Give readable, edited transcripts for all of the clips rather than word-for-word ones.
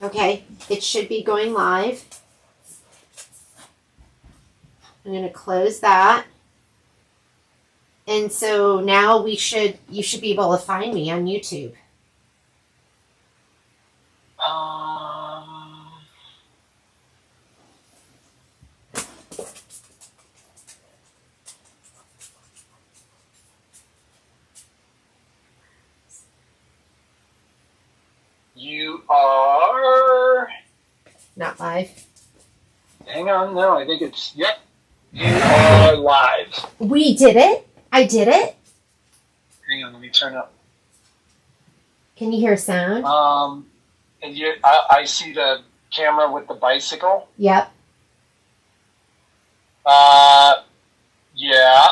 Okay, it should be going live. I'm going to close that. And so now you should be able to find me on YouTube. You are not live. Hang on, no, I think it's yep. You are live. We did it. I did it. Hang on, let me turn up. Can you hear sound? And I see the camera with the bicycle. Yep. Yeah.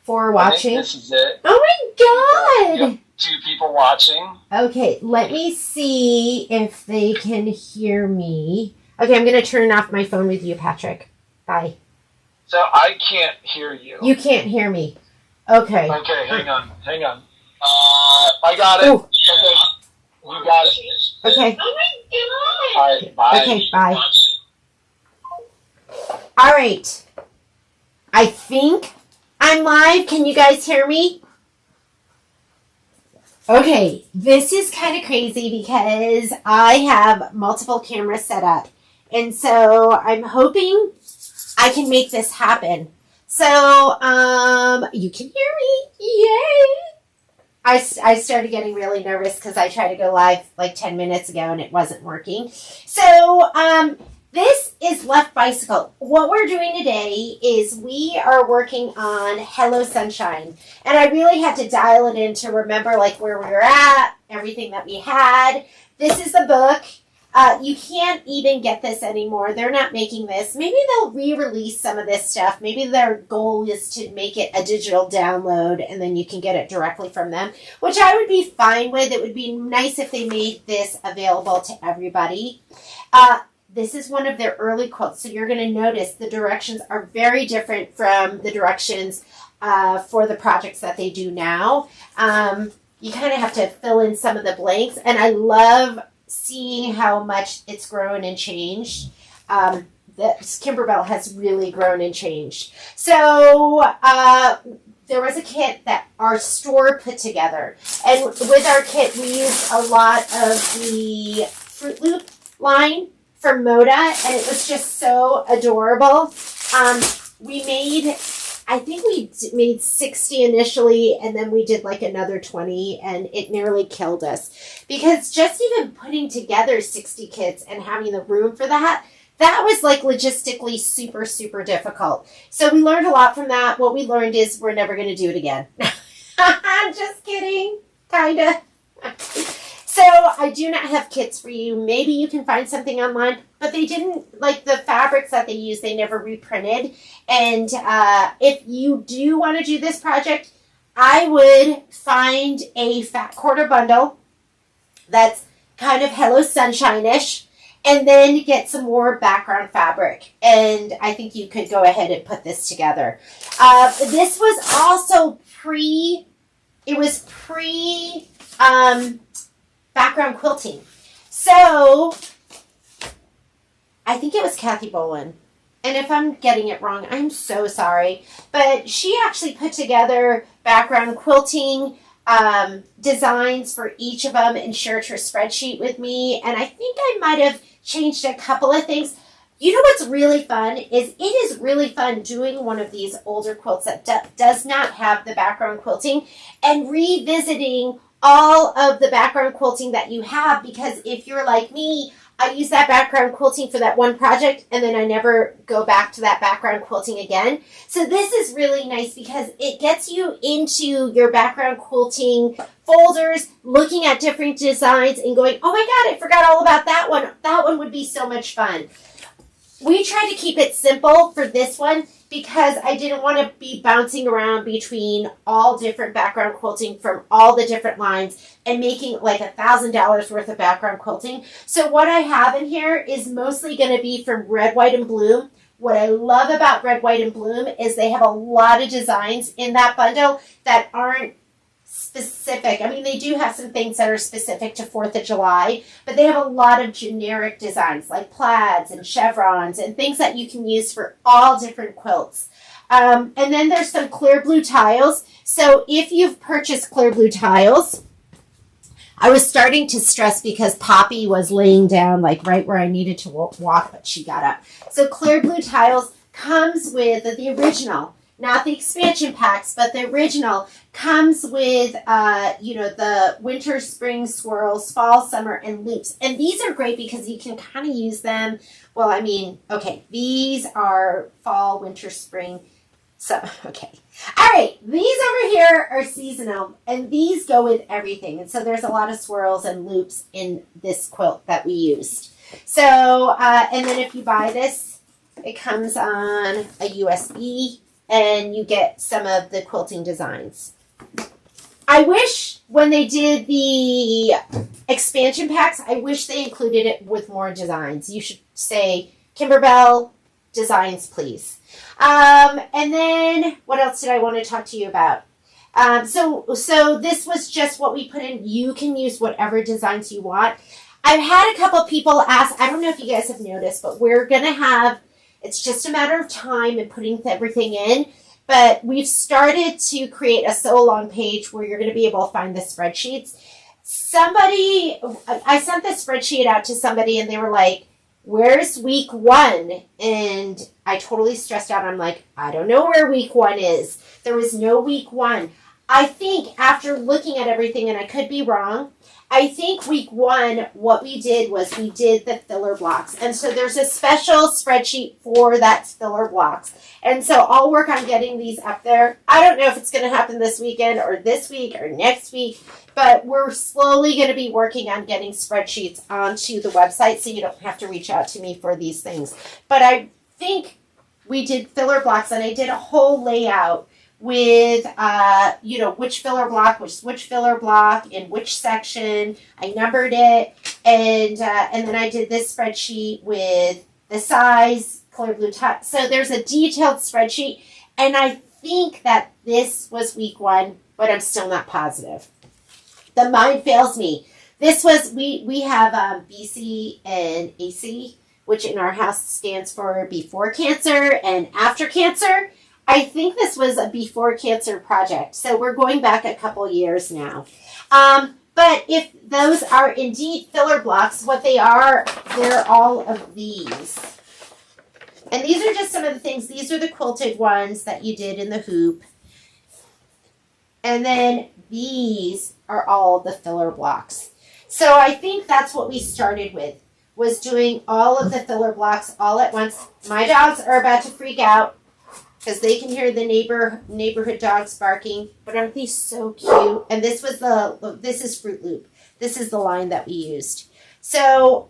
For watching. This is it. Oh my God. Yep, 2 people watching. Okay, let me see if they can hear me. Okay, I'm going to turn off my phone with you, Patrick. Bye. So I can't hear you. You can't hear me. Okay. Okay, hang on. I got it. Ooh. Okay. You got it. Okay. Oh my God. All right, bye. Okay, bye. All right. I think I'm live. Can you guys hear me? Okay, this is kind of crazy because I have multiple cameras set up. And so I'm hoping I can make this happen. So, you can hear me. Yay! I started getting really nervous because I tried to go live like 10 minutes ago and it wasn't working. So, this is Left Bicycle. What we're doing today is we are working on Hello Sunshine. And I really had to dial it in to remember like where we were at, everything that we had. This is the book. You can't even get this anymore. They're not making this. Maybe they'll re-release some of this stuff. Maybe their goal is to make it a digital download and then you can get it directly from them, which I would be fine with. It would be nice if they made this available to everybody. This is one of their early quilts, so you're going to notice the directions are very different from the directions for the projects that they do now. You kind of have to fill in some of the blanks, and I love seeing how much it's grown and changed. Kimberbell has really grown and changed. So there was a kit that our store put together, and with our kit we used a lot of the Fruit Loop line from Moda, and it was just so adorable. I think we made 60 initially, and then we did like another 20, and it nearly killed us. Because just even putting together 60 kits and having the room for that was like logistically super, super difficult. So we learned a lot from that. What we learned is we're never going to do it again. I'm just kidding. Kinda. So I do not have kits for you. Maybe you can find something online, but they didn't, like the fabrics that they used, they never reprinted. And if you do want to do this project, I would find a fat quarter bundle that's kind of Hello Sunshine-ish, and then get some more background fabric. And I think you could go ahead and put this together. This was also pre background quilting. So I think it was Kathy Bolin. And if I'm getting it wrong, I'm so sorry. But she actually put together background quilting designs for each of them and shared her spreadsheet with me. And I think I might have changed a couple of things. You know what's really fun is it is really fun doing one of these older quilts that does not have the background quilting and revisiting all of the background quilting that you have, because if you're like me, I use that background quilting for that one project and then I never go back to that background quilting again. So this is really nice because it gets you into your background quilting folders, looking at different designs and going, oh my God, I forgot all about that one. That one would be so much fun. We tried to keep it simple for this one because I didn't want to be bouncing around between all different background quilting from all the different lines and making like $1,000 worth of background quilting. So what I have in here is mostly going to be from Red, White, and Bloom. What I love about Red, White, and Bloom is they have a lot of designs in that bundle that aren't specific. I mean, they do have some things that are specific to 4th of July, but they have a lot of generic designs like plaids and chevrons and things that you can use for all different quilts. And then there's some clear blue tiles. So if you've purchased clear blue tiles, I was starting to stress because Poppy was laying down like right where I needed to walk, but she got up. So clear blue tiles comes with the original, not the expansion packs, but the original comes with, the winter, spring swirls, fall, summer, and loops. And these are great because you can kind of use them. Well, I mean, okay, these are fall, winter, spring. So, okay. All right. These over here are seasonal, and these go with everything. And so there's a lot of swirls and loops in this quilt that we used. So, and then if you buy this, it comes on a USB, and you get some of the quilting designs. I wish when they did the expansion packs, I wish they included it with more designs. You should say, Kimberbell, designs, please. And then what else did I want to talk to you about? So this was just what we put in. You can use whatever designs you want. I've had a couple people ask, I don't know if you guys have noticed, but we're going to have, it's just a matter of time and putting everything in. But we've started to create a sew along page where you're going to be able to find the spreadsheets. I sent the spreadsheet out to somebody and they were like, where's week 1? And I totally stressed out. I'm like, I don't know where week 1 is. There was no week 1. I think after looking at everything, and I could be wrong, I think week 1, what we did was we did the filler blocks. And so there's a special spreadsheet for that filler blocks. And so I'll work on getting these up there. I don't know if it's going to happen this weekend or this week or next week, but we're slowly going to be working on getting spreadsheets onto the website so you don't have to reach out to me for these things. But I think we did filler blocks, and I did a whole layout with, which filler block, which filler block in which section. I numbered it, and then I did this spreadsheet with the size, clear blue top. So there's a detailed spreadsheet, and I think that this was week 1, but I'm still not positive. The mind fails me. This was, we have BC and AC, which in our house stands for before cancer and after cancer. I think this was a before cancer project. So we're going back a couple years now. But if those are indeed filler blocks, what they are, they're all of these. And these are just some of the things. These are the quilted ones that you did in the hoop. And then these are all the filler blocks. So I think that's what we started with, was doing all of the filler blocks all at once. My dogs are about to freak out because they can hear the neighborhood dogs barking. But aren't these so cute? And this was this is Fruit Loop. This is the line that we used. So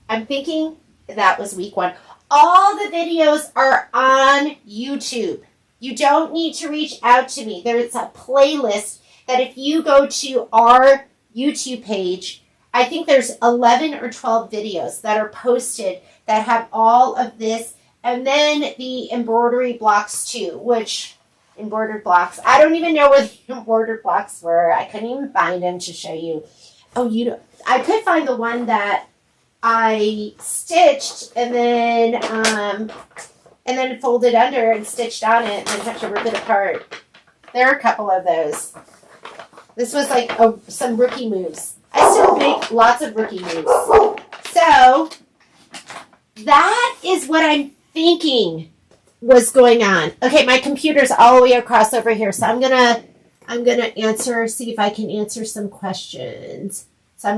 I'm thinking that was week 1. All the videos are on YouTube. You don't need to reach out to me. There's a playlist that if you go to our YouTube page, I think there's 11 or 12 videos that are posted that have all of this. And then the embroidery blocks too, embroidered blocks. I don't even know where the embroidered blocks were. I couldn't even find them to show you. Oh, I could find the one that I stitched and then folded under and stitched on it and then have to rip it apart. There are a couple of those. This was like some rookie moves. I still make lots of rookie moves. So that is what I'm thinking was going on. Okay, my computer's all the way across over here, so I'm gonna see if I can answer some questions. So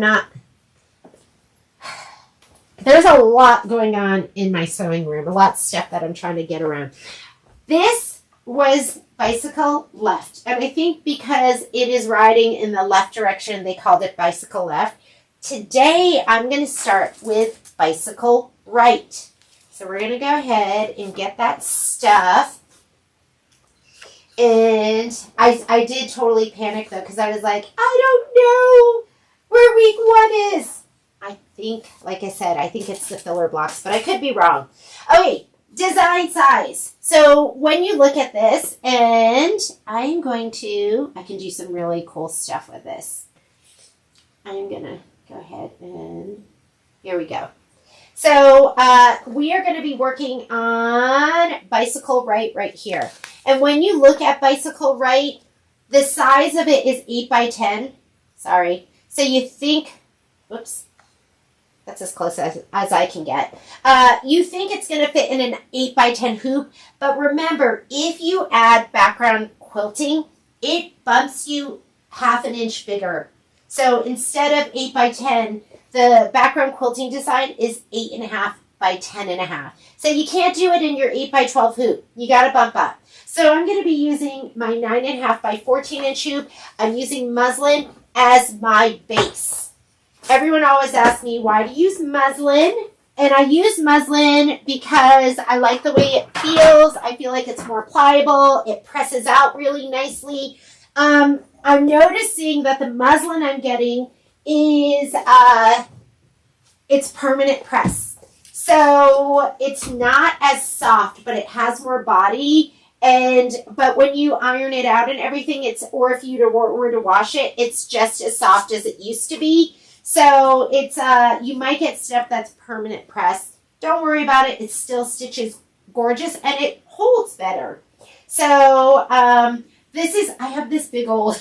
there's a lot going on in my sewing room, a lot of stuff that I'm trying to get around. This was bicycle left, and I think because it is riding in the left direction, they called it bicycle left. Today, I'm going to start with bicycle right. So we're going to go ahead and get that stuff. And I did totally panic, though, because I was like, I don't know where week 1 is. I think, like I said, I think it's the filler blocks, but I could be wrong. Okay, design size. So when you look at this, and I can do some really cool stuff with this. I'm going to go ahead and here we go. So we are going to be working on bicycle right here. And when you look at bicycle right, the size of it is 8 by 10. Sorry. So you think, whoops, that's as close as I can get. You think it's going to fit in an 8 by 10 hoop, but remember, if you add background quilting, it bumps you half an inch bigger. So instead of 8 by 10, the background quilting design is 8.5 by 10.5. So you can't do it in your 8 by 12 hoop. You got to bump up. So I'm going to be using my 9.5 by 14 inch hoop. I'm using muslin as my base. Everyone always asks me, why do you use muslin? And I use muslin because I like the way it feels. I feel like it's more pliable. It presses out really nicely. I'm noticing that the muslin I'm getting is it's permanent press. So it's not as soft, but it has more body. But when you iron it out and everything, or if you were to wash it, it's just as soft as it used to be. So it's you might get stuff that's permanent press. Don't worry about it. It still stitches gorgeous and it holds better. So I have this big old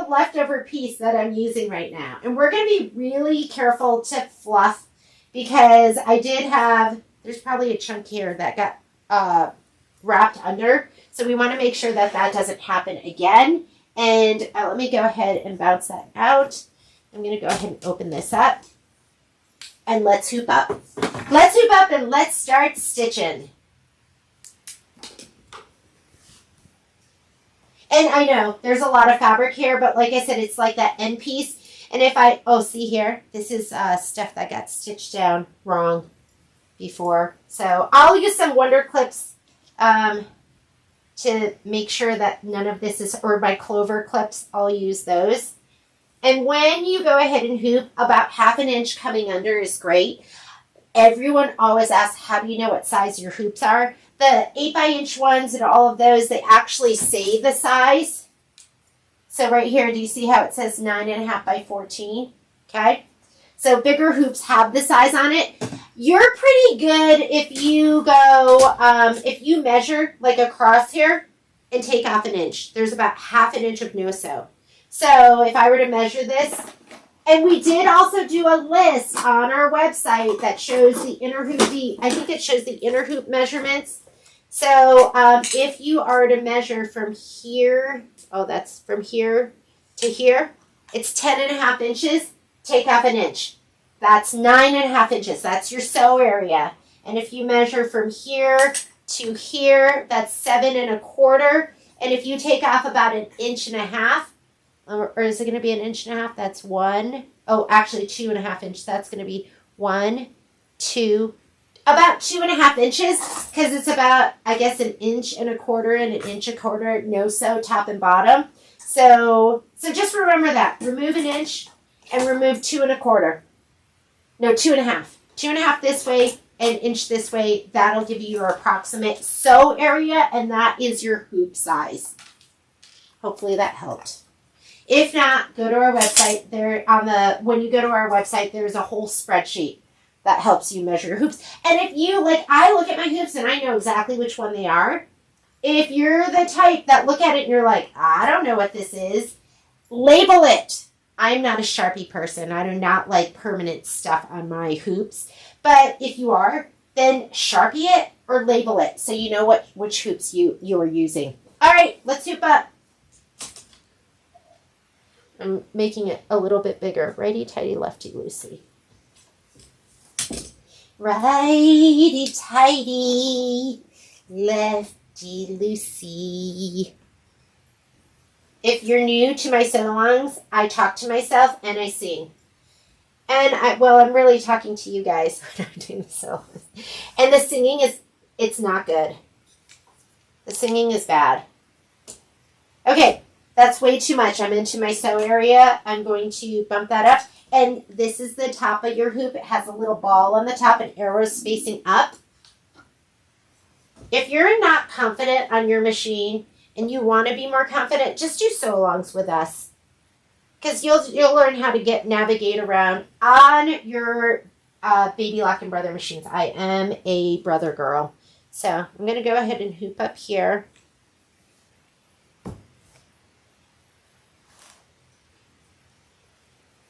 leftover piece that I'm using right now. And we're going to be really careful to fluff because there's probably a chunk here that got wrapped under. So we want to make sure that doesn't happen again. And let me go ahead and bounce that out. I'm going to go ahead and open this up. And let's hoop up. Let's hoop up and let's start stitching. And I know there's a lot of fabric here, but like I said, it's like that end piece. And see here, this is stuff that got stitched down wrong before. So I'll use some Wonder Clips to make sure that none of this is, or my Clover clips, I'll use those. And when you go ahead and hoop, about half an inch coming under is great. Everyone always asks, how do you know what size your hoops are? The 8 by inch ones and all of those, they actually say the size. So right here, do you see how it says 9.5 by 14? Okay. So bigger hoops have the size on it. You're pretty good if you go, if you measure like across here and take off an inch. There's about half an inch of no-sew. So if I were to measure this, and we did also do a list on our website that shows the inner hoop, I think it shows the inner hoop measurements. So if you are to measure from here, that's from here to here, it's 10.5 inches, take off an inch. That's 9.5 inches. That's your sew area. And if you measure from here to here, that's 7.25. And if you take off about 1.5 inches, or is it going to be 1.5 inches? That's 2.5 inches. That's going to be 1, 2, about 2.5 inches, because it's about, I guess, 1.25 inches and 1.25 inches no sew top and bottom. So just remember that. Remove 1 inch and remove 2.25. No, 2.5. 2.5 this way and 1 inch this way. That'll give you your approximate sew area, and that is your hoop size. Hopefully that helped. If not, go to our website. When you go to our website, there's a whole spreadsheet that helps you measure your hoops. And if you, I look at my hoops and I know exactly which one they are. If you're the type that look at it and you're like, I don't know what this is, label it. I'm not a Sharpie person. I do not like permanent stuff on my hoops. But if you are, then Sharpie it or label it so you know which hoops you are using. All right, let's hoop up. I'm making it a little bit bigger. Righty-tighty, lefty-loosey. Righty-tighty, lefty-loosey. If you're new to my sew-alongs, I talk to myself and I sing. And I'm really talking to you guys when I'm doing the sew-alongs. And the singing it's not good. The singing is bad. Okay. That's way too much. I'm into my sew area. I'm going to bump that up. And this is the top of your hoop. It has a little ball on the top and arrows facing up. If you're not confident on your machine and you want to be more confident, just do sew-alongs with us. Because you'll learn how to navigate around on your Baby Lock and Brother machines. I am a brother girl. So I'm going to go ahead and hoop up here.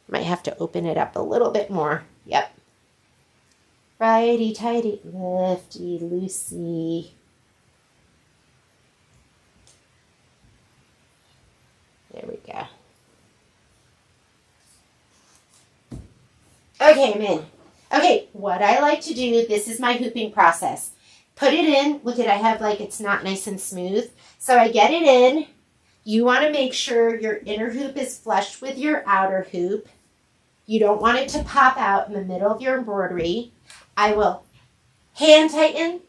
Might have to open it up a little bit more. Yep. Righty tighty, lefty loosey. There we go. Okay, I'm in. Okay, what I like to do, this is my hooping process. Put it in. Look at, I have like, it's not nice and smooth. So I get it in. You want to make sure your inner hoop is flush with your outer hoop. You don't want it to pop out in the middle of your embroidery. I will hand tighten,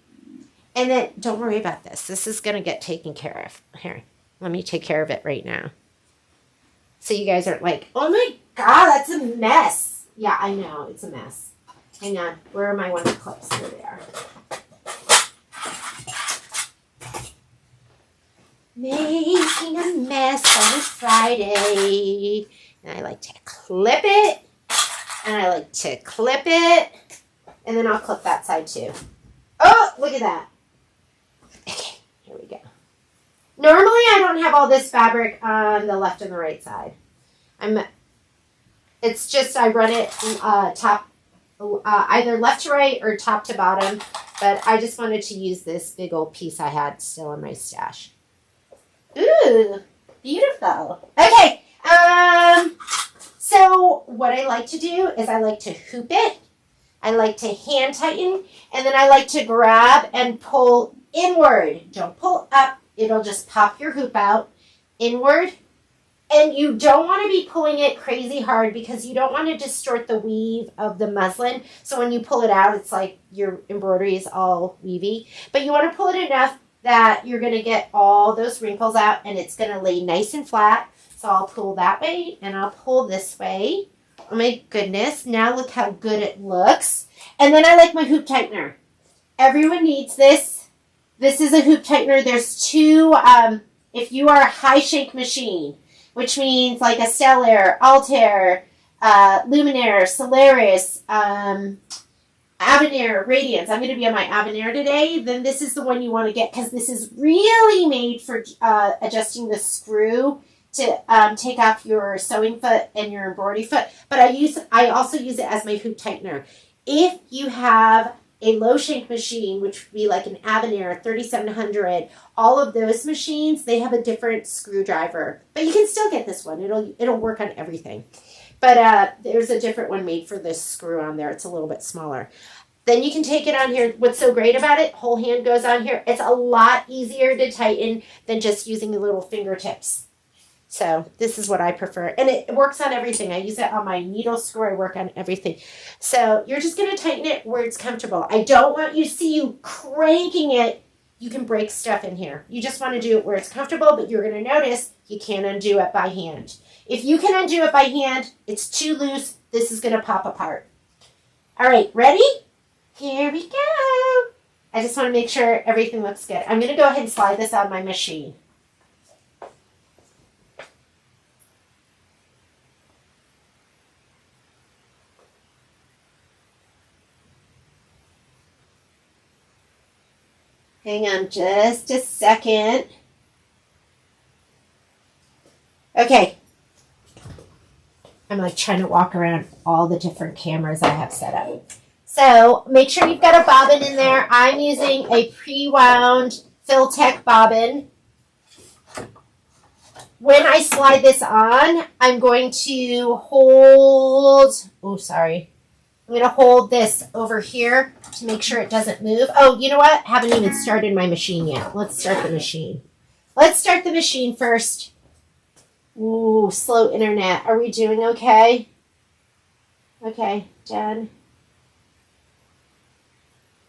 and then don't worry about this. This is going to get taken care of. Here, let me take care of it right now. So you guys aren't like, oh my God, that's a mess. Yeah, I know, it's a mess. Hang on, where are my one clips? Here they are. Making a mess on a Friday. And I like to clip it. And I like to clip it. And then I'll clip that side too. Oh, look at that. Okay, here we go. Normally I don't have all this fabric on the left and the right side. It's just I run it either left to right or top to bottom. But I just wanted to use this big old piece I had still in my stash. Ooh, beautiful. Okay, so what I like to do is I like to hoop it. I like to hand tighten, and then I like to grab and pull inward. Don't pull up. It'll just pop your hoop out inward. And you don't want to be pulling it crazy hard because you don't want to distort the weave of the muslin. So when you pull it out, it's like your embroidery is all weavy. But you want to pull it enough that you're going to get all those wrinkles out and it's going to lay nice and flat. So I'll pull that way and I'll pull this way. Oh my goodness, now look how good it looks. And then I like my hoop tightener. Everyone needs this. This is a hoop tightener. There's two, if you are a high shank machine, which means like a Stellar, Altair, Luminaire, Solaris, Avenir, Radiance. I'm going to be on my Avenir today. Then this is the one you want to get because this is really made for adjusting the screw to take off your sewing foot and your embroidery foot. But I also use it as my hoop tightener. If you have a low shank machine, which would be like an Avenir, 3700, all of those machines, they have a different screwdriver. But you can still get this one. It'll work on everything. But there's a different one made for this screw on there. It's a little bit smaller. Then you can take it on here. What's so great about it, whole hand goes on here. It's a lot easier to tighten than just using the little fingertips. So this is what I prefer. And it works on everything. I use it on my needle screw. I work on everything. So you're just going to tighten it where it's comfortable. I don't want you to see you cranking it. You can break stuff in here. You just want to do it where it's comfortable, but you're going to notice you can't undo it by hand. If you can undo it by hand, it's too loose. This is going to pop apart. All right, ready? Here we go. I just want to make sure everything looks good. I'm going to go ahead and slide this on my machine. Hang on just a second. Okay. I'm like trying to walk around all the different cameras I have set up. So make sure you've got a bobbin in there. I'm using a pre-wound Filtech bobbin. When I slide this on, I'm going to hold, I'm going to hold this over here to make sure it doesn't move. Oh, you know what? Haven't even started my machine yet. Let's start the machine. Let's start the machine first. Ooh, slow internet. Are we doing okay? Okay, Jen.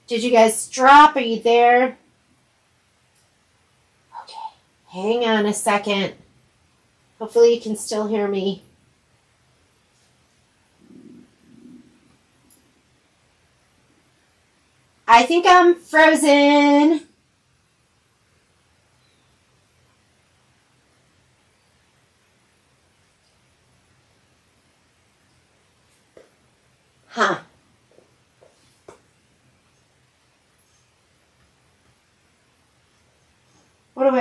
Did you guys drop? Are you there? Okay, hang on a second. Hopefully you can still hear me. I think I'm frozen.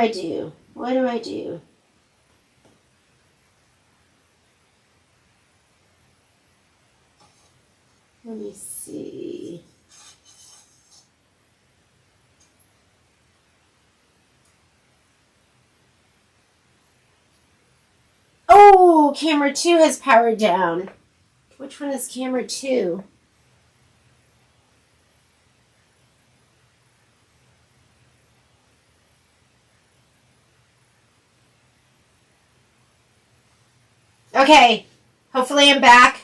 I do? What do I do? Let me see. Oh, camera 2 has powered down. Which one is camera 2? Okay, hopefully I'm back.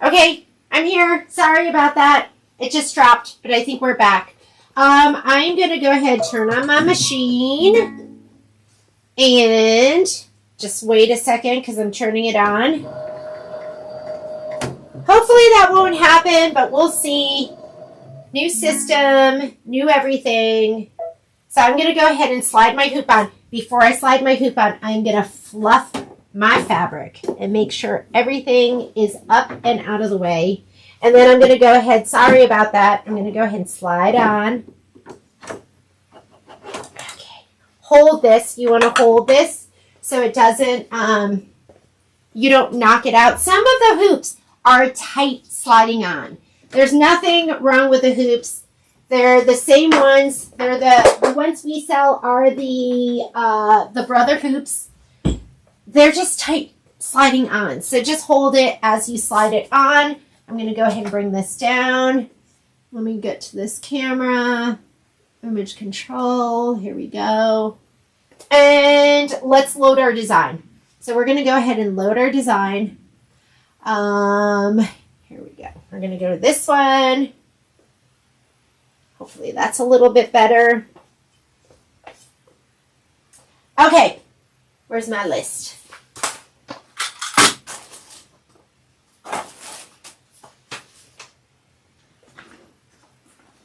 Okay, I'm here. Sorry about that. It just dropped, but I think we're back. I'm going to go ahead and turn on my machine. And just wait a second because I'm turning it on. Hopefully that won't happen, but we'll see. New system, new everything. So I'm going to go ahead and slide my hoop on. Before I slide my hoop on, I'm going to fluff my fabric and make sure everything is up and out of the way. And then I'm going to go ahead, sorry about that, I'm going to go ahead and slide on. Okay. Hold this. You want to hold this so it doesn't, you don't knock it out. Some of the hoops are tight sliding on. There's nothing wrong with the hoops. They're the same ones. They're the ones we sell are the brother hoops. They're just tight sliding on. So just hold it as you slide it on. I'm going to go ahead and bring this down. Let me get to this camera. Image control. Here we go. And let's load our design. So we're going to go ahead and load our design. Here we go. We're going to go to this one. Hopefully that's a little bit better. Okay, where's my list?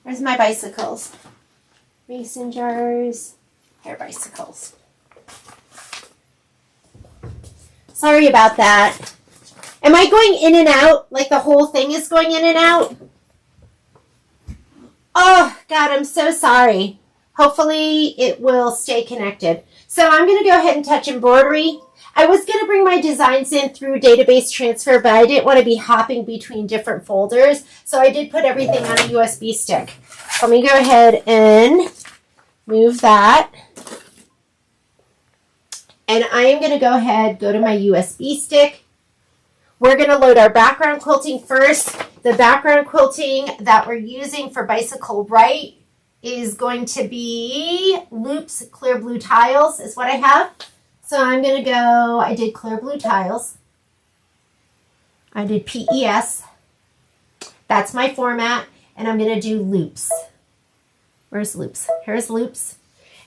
Where's my bicycles? Mason jars, hair bicycles. Sorry about that. Am I going in and out? Like the whole thing is going in and out? Oh, God, I'm so sorry. Hopefully it will stay connected. So I'm going to go ahead and touch embroidery. I was going to bring my designs in through database transfer, but I didn't want to be hopping between different folders. So I did put everything on a USB stick. Let me go ahead and move that. And I am going to go ahead, go to my USB stick. We're going to load our background quilting first. The background quilting that we're using for Bicycle Right is going to be Loops Clear Blue Tiles is what I have. So I'm going to go, I did Clear Blue Tiles. I did PES. That's my format. And I'm going to do Loops. Where's Loops? Here's Loops.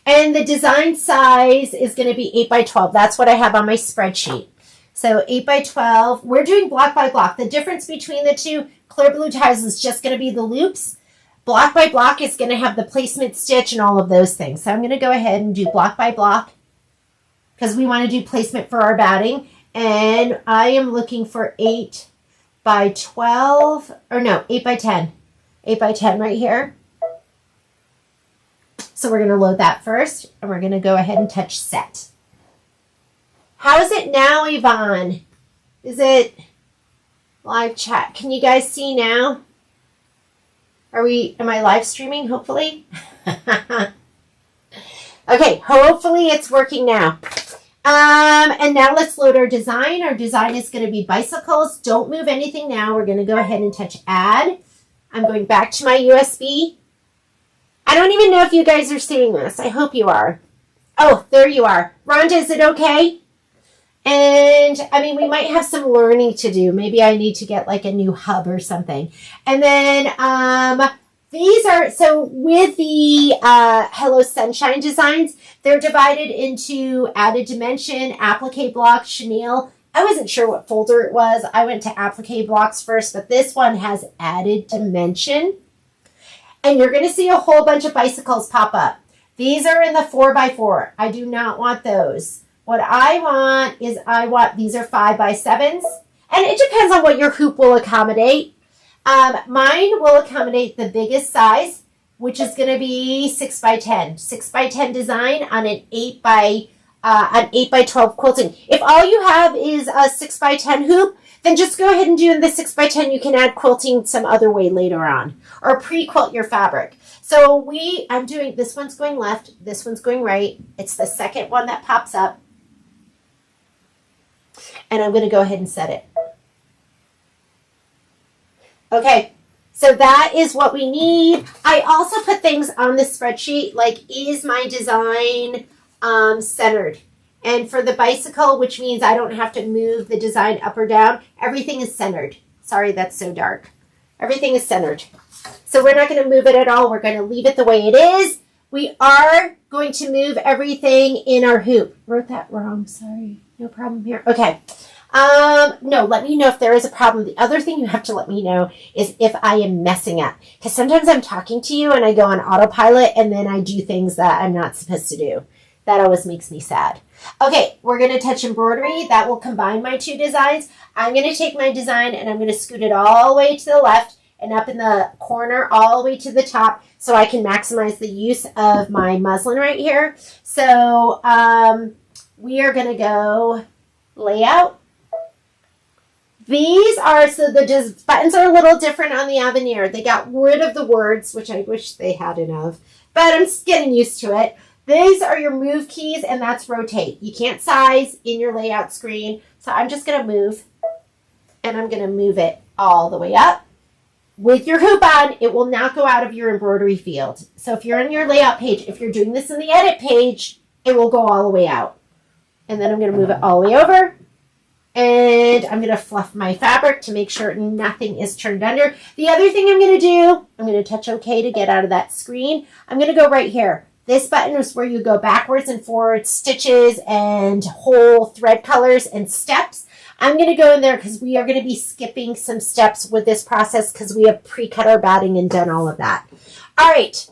And the design size is going to be 8 by 12. That's what I have on my spreadsheet. So 8 by 12. We're doing block by block. The difference between the two, Clear Blue Tiles is just going to be the loops. Block by block is going to have the placement stitch and all of those things. So I'm going to go ahead and do block by block because we want to do placement for our batting. And I am looking for 8 by 12, or no, 8 by 10. 8 by 10 right here. So we're going to load that first, and we're going to go ahead and touch set. How is it now, Yvonne? Is it live chat? Can you guys see now? Am I live streaming, hopefully? Okay, hopefully it's working now. And now let's load our design. Our design is going to be bicycles. Don't move anything now. We're going to go ahead and touch add. I'm going back to my USB. I don't even know if you guys are seeing this. I hope you are. Oh, there you are. Rhonda, is it okay? And, I mean, we might have some learning to do. Maybe I need to get, like, a new hub or something. And then, these are, so with the Hello Sunshine designs, they're divided into added dimension, applique block, chenille. I wasn't sure what folder it was. I went to applique blocks first, but this one has added dimension. And you're going to see a whole bunch of bicycles pop up. These are in the 4x4. I do not want those. What I want is these are 5x7s. And it depends on what your hoop will accommodate. Mine will accommodate the biggest size. which is going to be 6 by 10. 6 by 10 design on an 8 by 12 quilting. If all you have is a 6 by 10 hoop, then just go ahead and do the 6 by 10. You can add quilting some other way later on, or pre-quilt your fabric. So I'm doing, this one's going left, this one's going right. It's the second one that pops up. And I'm going to go ahead and set it. Okay, so that is what we need. I also put things on the spreadsheet, like, is my design centered? And for the bicycle, which means I don't have to move the design up or down, everything is centered. Sorry, that's so dark. Everything is centered. So we're not going to move it at all. We're going to leave it the way it is. We are going to move everything in our hoop. Wrote that wrong. Sorry. No problem here. Okay. No, let me know if there is a problem. The other thing you have to let me know is if I am messing up. Because sometimes I'm talking to you and I go on autopilot and then I do things that I'm not supposed to do. That always makes me sad. Okay, we're going to touch embroidery. That will combine my two designs. I'm going to take my design and I'm going to scoot it all the way to the left and up in the corner all the way to the top so I can maximize the use of my muslin right here. So we are going to go layout. These are, so the buttons are a little different on the Avenir. They got rid of the words, which I wish they hadn't of, but I'm getting used to it. These are your move keys, and that's rotate. You can't size in your layout screen. So I'm just going to move, and I'm going to move it all the way up. With your hoop on, it will not go out of your embroidery field. So if you're on your layout page, if you're doing this in the edit page, it will go all the way out. And then I'm going to move it all the way over. And I'm going to fluff my fabric to make sure nothing is turned under. The other thing I'm going to do, I'm going to touch OK to get out of that screen. I'm going to go right here. This button is where you go backwards and forwards, stitches and whole thread colors and steps. I'm going to go in there because we are going to be skipping some steps with this process because we have pre-cut our batting and done all of that. All right.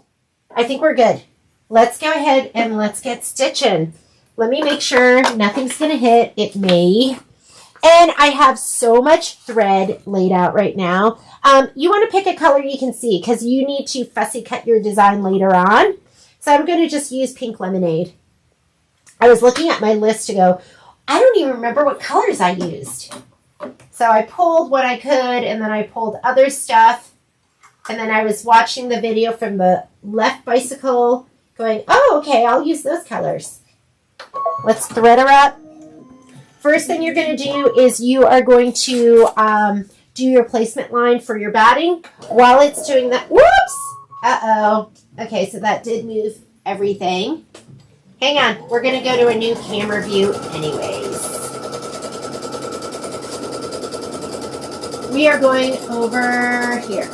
I think we're good. Let's go ahead and let's get stitching. Let me make sure nothing's going to hit. It may. And I have so much thread laid out right now. You want to pick a color you can see because you need to fussy cut your design later on. So I'm going to just use pink lemonade. I was looking at my list to go, I don't even remember what colors I used. So I pulled what I could, and then I pulled other stuff. And then I was watching the video from the left bicycle going, oh, okay, I'll use those colors. Let's thread her up. First thing you're going to do is you are going to do your placement line for your batting. While it's doing that, whoops! Uh-oh. Okay, so that did move everything. Hang on. We're going to go to a new camera view anyways. We are going over here.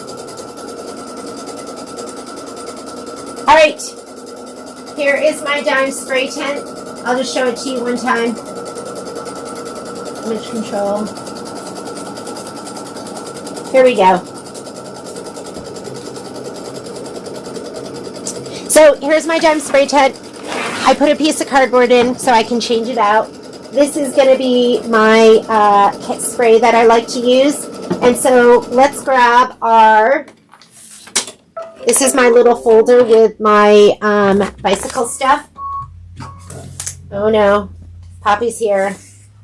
All right. Here is my dime spray tent. I'll just show it to you one time. Image control. Here we go. So here's my dime spray tent. I put a piece of cardboard in so I can change it out. This is going to be my spray that I like to use. And so let's grab our, this is my little folder with my bicycle stuff. Oh no, Poppy's here.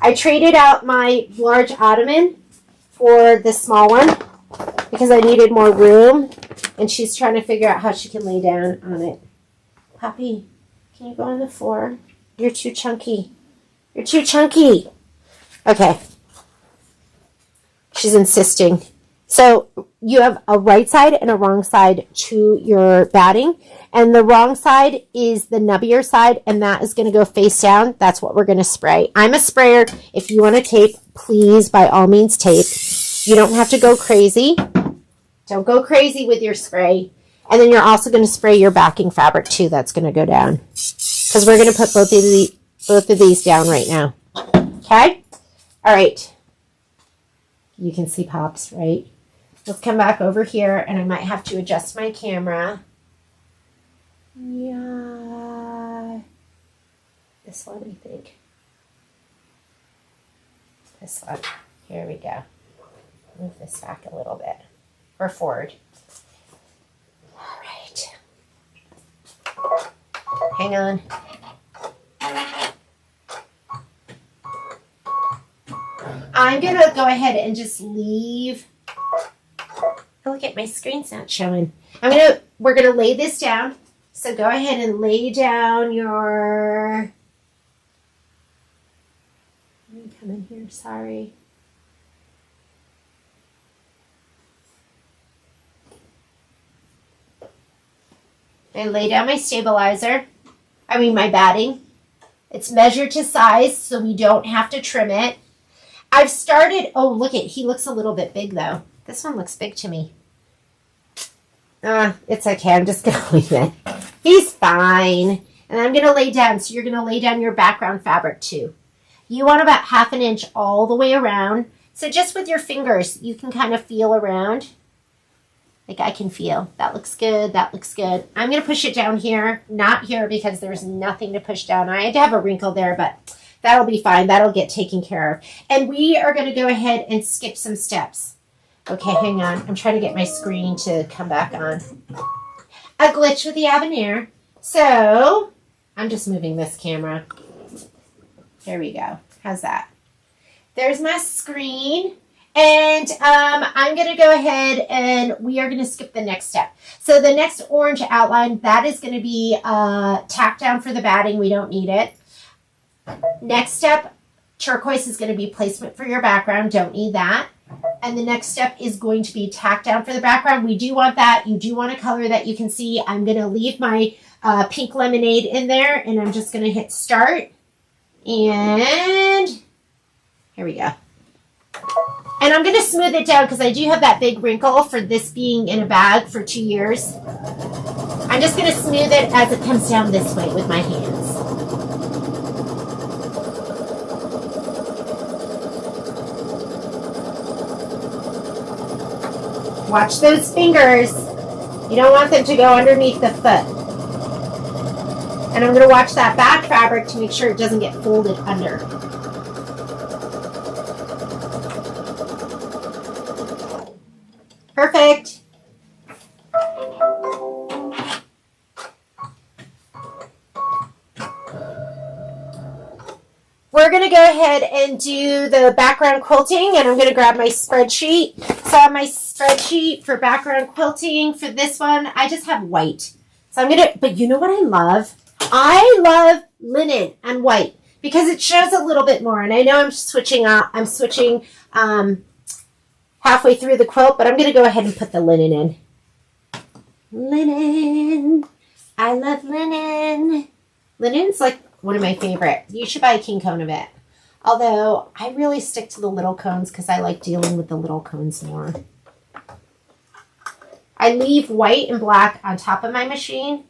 I traded out my large ottoman for the small one because I needed more room. And she's trying to figure out how she can lay down on it. Poppy, can you go on the floor? You're too chunky. You're too chunky. Okay. She's insisting. So you have a right side and a wrong side to your batting. And the wrong side is the nubbier side, and that is going to go face down. That's what we're going to spray. I'm a sprayer. If you want to tape, please, by all means, tape. You don't have to go crazy. Don't go crazy with your spray. And then you're also going to spray your backing fabric too. That's going to go down. Because we're going to put both of these down right now. Okay? All right. You can see Pops, right? Let's come back over here, and I might have to adjust my camera. Yeah. This one, I think. This one. Here we go. Move this back a little bit. Or forward. All right. Hang on. I'm going to go ahead and just leave. Oh, look at my screen's not showing. We're going to lay this down. So go ahead and lay down your, let me come in here, sorry. I lay down my stabilizer, my batting. It's measured to size, so we don't have to trim it. I've started, oh, look at, he looks a little bit big though. This one looks big to me. It's okay, I'm just gonna leave it. He's fine. And I'm gonna lay down, so you're gonna lay down your background fabric too. You want about 1/2 inch all the way around. So just with your fingers, you can kind of feel around. Like I can feel, that looks good, that looks good. I'm gonna push it down here, not here because there's nothing to push down. I had to have a wrinkle there, but that'll be fine. That'll get taken care of. And we are gonna go ahead and skip some steps. Okay, hang on. I'm trying to get my screen to come back on. A glitch with the Avenir. So, I'm just moving this camera. There we go. How's that? There's my screen. And I'm going to go ahead and we are going to skip the next step. So the next orange outline, that is going to be tacked down for the batting. We don't need it. Next step, turquoise is going to be placement for your background. Don't need that. And the next step is going to be tacked down for the background. We do want that. You do want a color that you can see. I'm going to leave my pink lemonade in there, and I'm just going to hit start. And here we go. And I'm going to smooth it down because I do have that big wrinkle for this being in a bag for 2 years. I'm just going to smooth it as it comes down this way with my hands. Watch those fingers. You don't want them to go underneath the foot. And I'm going to watch that back fabric to make sure it doesn't get folded under. Perfect. We're going to go ahead and do the background quilting, and I'm going to grab my spreadsheet. So on my spreadsheet for background quilting, for this one, I just have white. So I'm going to, but you know what I love? I love linen and white because it shows a little bit more. And I know I'm switching halfway through the quilt, but I'm going to go ahead and put the linen in. Linen. I love linen. Linen's like one of my favorite. You should buy a king cone of it. Although I really stick to the little cones because I like dealing with the little cones more. I leave white and black on top of my machine.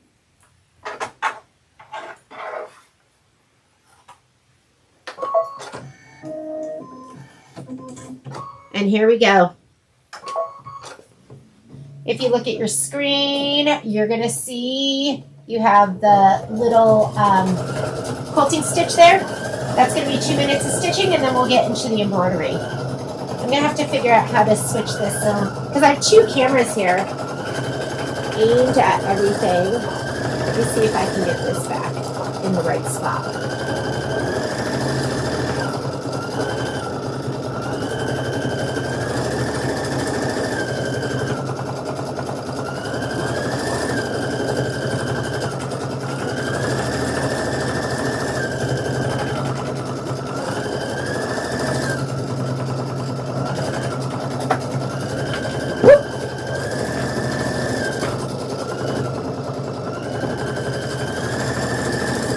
And here we go. If you look at your screen, you're going to see you have the little quilting stitch there. That's going to be 2 minutes of stitching, and then we'll get into the embroidery. I'm going to have to figure out how to switch this because I have 2 cameras here aimed at everything. Let me see if I can get this back in the right spot.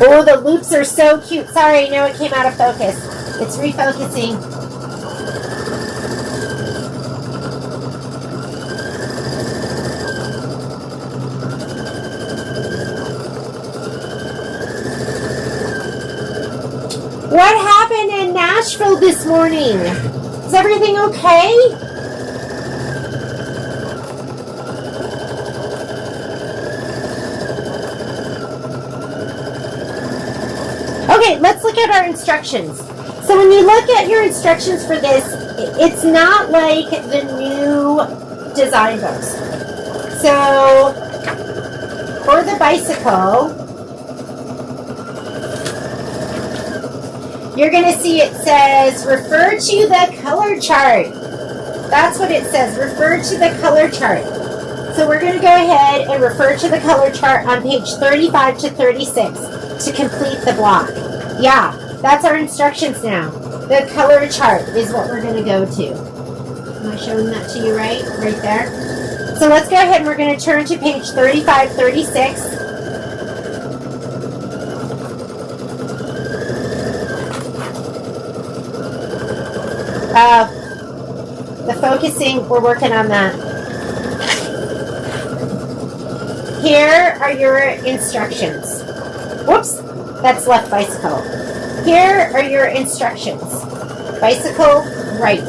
Oh, the loops are so cute. Sorry, I know it came out of focus. It's refocusing. What happened in Nashville this morning? Is everything okay? Okay, let's look at our instructions. So when you look at your instructions for this, it's not like the new design books. So for the bicycle, you're going to see it says, refer to the color chart. That's what it says, refer to the color chart. So we're going to go ahead and refer to the color chart on page 35 to 36 to complete the block. Yeah, that's our instructions now. The color chart is what we're going to go to. Am I showing that to you right? Right there. So let's go ahead and we're going to turn to page 35, 36. The focusing, we're working on that. Here are your instructions. Whoops, that's left bicycle. Here are your instructions. Bicycle right.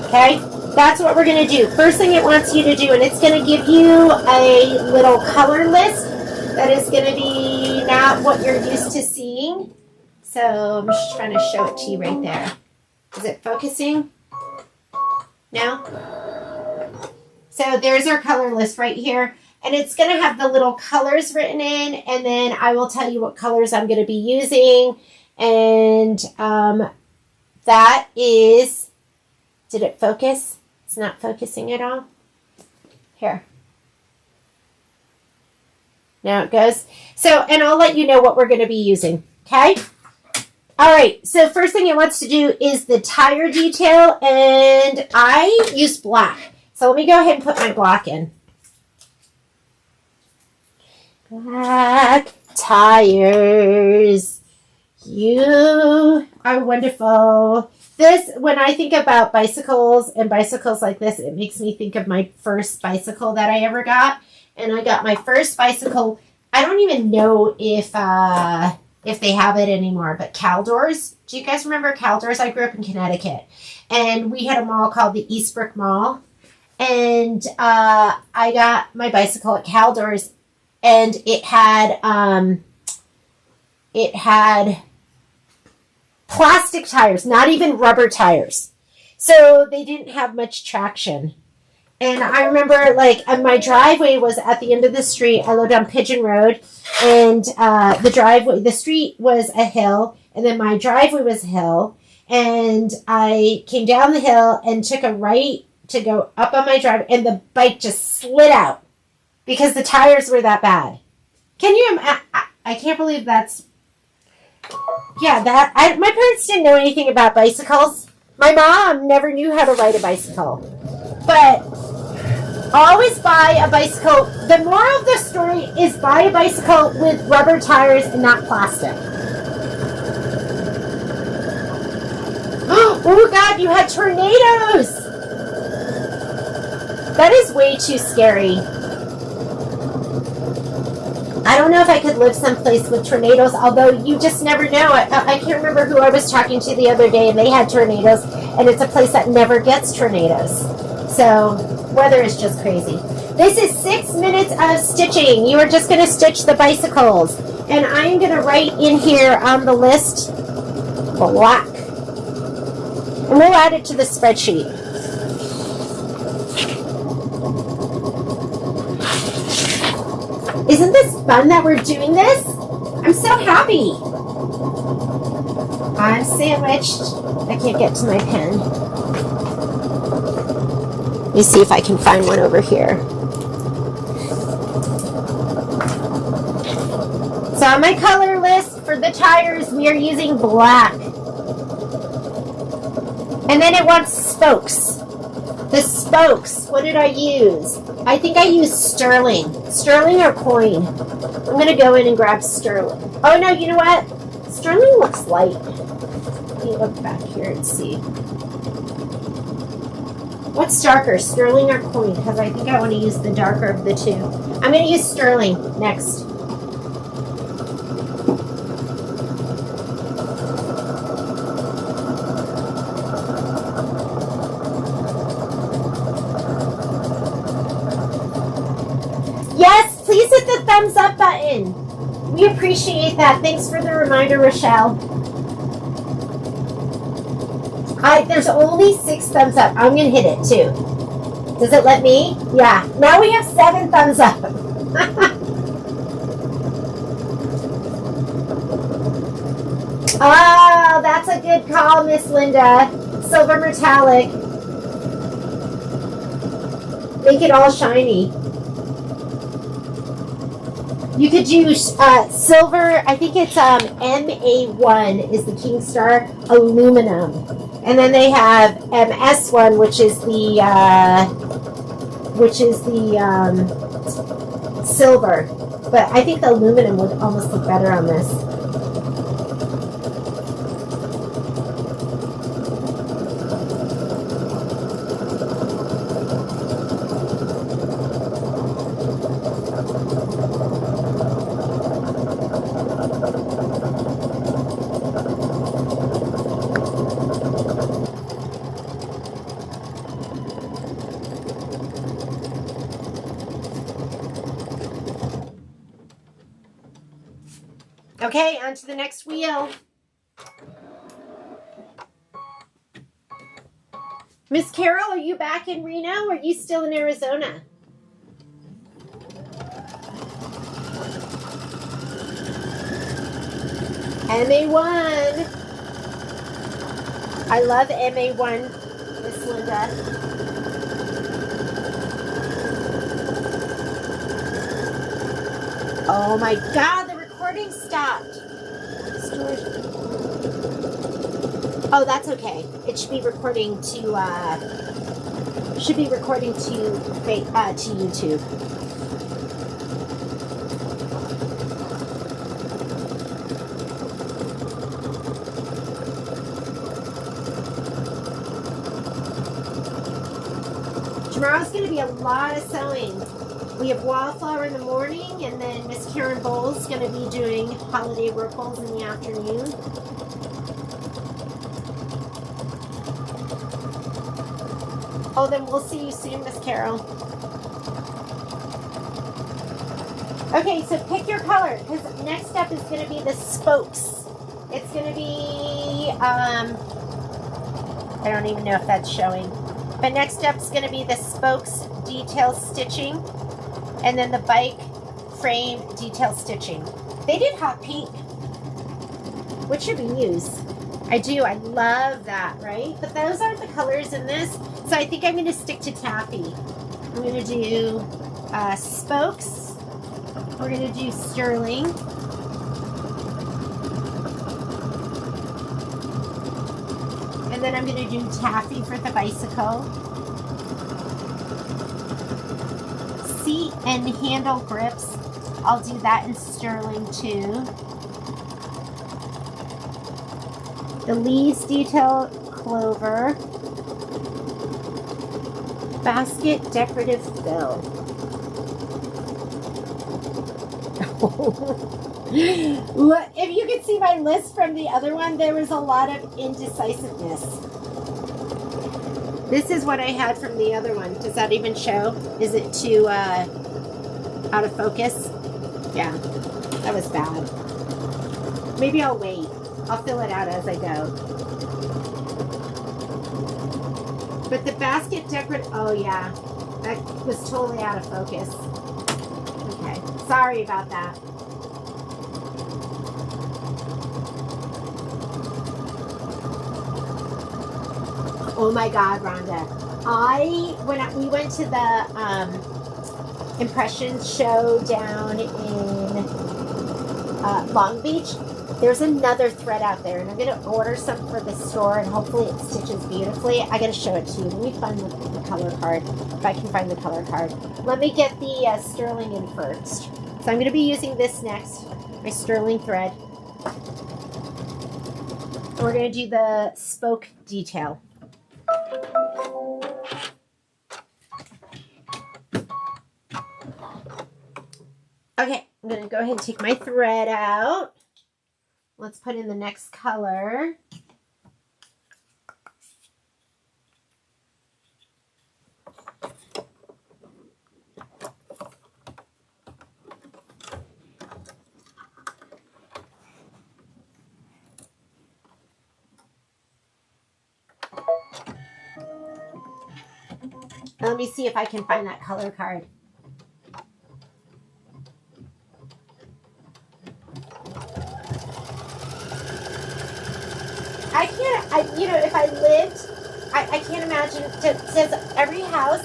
Okay, that's what we're going to do. First thing it wants you to do, and it's going to give you a little color list that is going to be not what you're used to seeing. So I'm just trying to show it to you right there. Is it focusing? No? So there's our color list right here. And it's going to have the little colors written in. And then I will tell you what colors I'm going to be using. And that is... Did it focus? It's not focusing at all. Here. Now it goes. So, and I'll let you know what we're going to be using. Okay? All right. So first thing it wants to do is the tire detail. And I used black. So let me go ahead and put my block in. Black tires. You are wonderful. This, when I think about bicycles and bicycles like this, it makes me think of my first bicycle that I ever got. And I got my first bicycle. I don't even know if they have it anymore, but Caldors. Do you guys remember Caldors? I grew up in Connecticut. And we had a mall called the Eastbrook Mall. And I got my bicycle at Caldors. And it had plastic tires, not even rubber tires. So they didn't have much traction. And I remember, like, my driveway was at the end of the street. I lived on Pigeon Road, and the street was a hill, and then my driveway was a hill. And I came down the hill and took a right to go up on my driveway, and the bike just slid out because the tires were that bad. Can you imagine? I can't believe that's... Yeah, my parents didn't know anything about bicycles. My mom never knew how to ride a bicycle. But always buy a bicycle. The moral of the story is buy a bicycle with rubber tires and not plastic. Oh God, you had tornadoes! That is way too scary. I don't know if I could live someplace with tornadoes, although you just never know. I can't remember who I was talking to the other day, and they had tornadoes, and it's a place that never gets tornadoes. So, weather is just crazy. This is 6 minutes of stitching. You are just going to stitch the bicycles. And I'm going to write in here on the list, black. And we'll add it to the spreadsheet. Isn't this fun that we're doing this? I'm so happy. I'm sandwiched. I can't get to my pen. Let me see if I can find one over here. So on my color list for the tires, we are using black. And then it wants spokes. The spokes, what did I use? I think I used sterling. Sterling or coin. I'm going to go in and grab sterling. Oh, no, you know what? Sterling looks light. Let me look back here and see. What's darker, sterling or coin? Because I think I want to use the darker of the two. I'm going to use sterling next. Yes, please hit the thumbs up button. We appreciate that. Thanks for the reminder, Rochelle. There's only 6 thumbs up. I'm going to hit it too. Does it let me? Yeah. Now we have 7 thumbs up. Oh, that's a good call, Miss Linda. Silver metallic. Make it all shiny. You could use silver, I think it's MA1 is the Kingstar aluminum. And then they have MS1, which is the silver. But I think the aluminum would almost look better on this. Okay, on to the next wheel. Miss Carol, are you back in Reno or are you still in Arizona? MA1. I love MA1, Miss Linda. Oh my God, the recording stopped. Oh, that's okay. It should be recording to YouTube. Tomorrow's going to be a lot of sewing. We have Wallflower in the morning, and then Miss Karen Bowles is going to be doing holiday ripples in the afternoon. Oh, then we'll see you soon, Miss Carol. Okay, so pick your color, because next up is going to be the spokes. It's going to be, I don't even know if that's showing. But next up is going to be the spokes detail stitching, and then the bike frame detail stitching. They did hot pink. What should we use? I do. I love that, right? But those aren't the colors in this. So I think I'm going to stick to taffy. I'm going to do spokes. We're going to do sterling. And then I'm going to do taffy for the bicycle. Seat and handle grips. I'll do that in sterling too. The leaves detail clover. Basket decorative fill. If you could see my list from the other one, there was a lot of indecisiveness. This is what I had from the other one. Does that even show? Is it too out of focus? Yeah, that was bad. Maybe I'll wait. I'll fill it out as I go. But the basket decorative, oh yeah, that was totally out of focus. Okay, sorry about that. Oh my God, Rhonda. When we went to the Impressions show down in Long Beach, there's another thread out there, and I'm going to order some for the store, and hopefully it stitches beautifully. I got to show it to you. Let me find the color card, if I can find the color card. Let me get the sterling in first. So I'm going to be using this next, my sterling thread. And we're going to do the spoke detail. Okay, I'm going to go ahead and take my thread out. Let's put in the next color. Let me see if I can find that color card. I lived, I can't imagine, does every house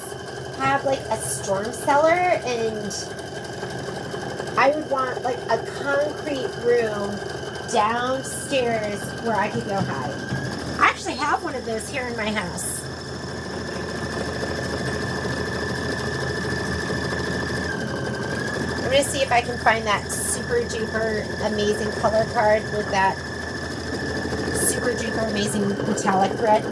have like a storm cellar? And I would want like a concrete room downstairs where I could go hide. I actually have one of those here in my house. I'm going to see if I can find that super duper amazing color card with that super duper amazing metallic thread.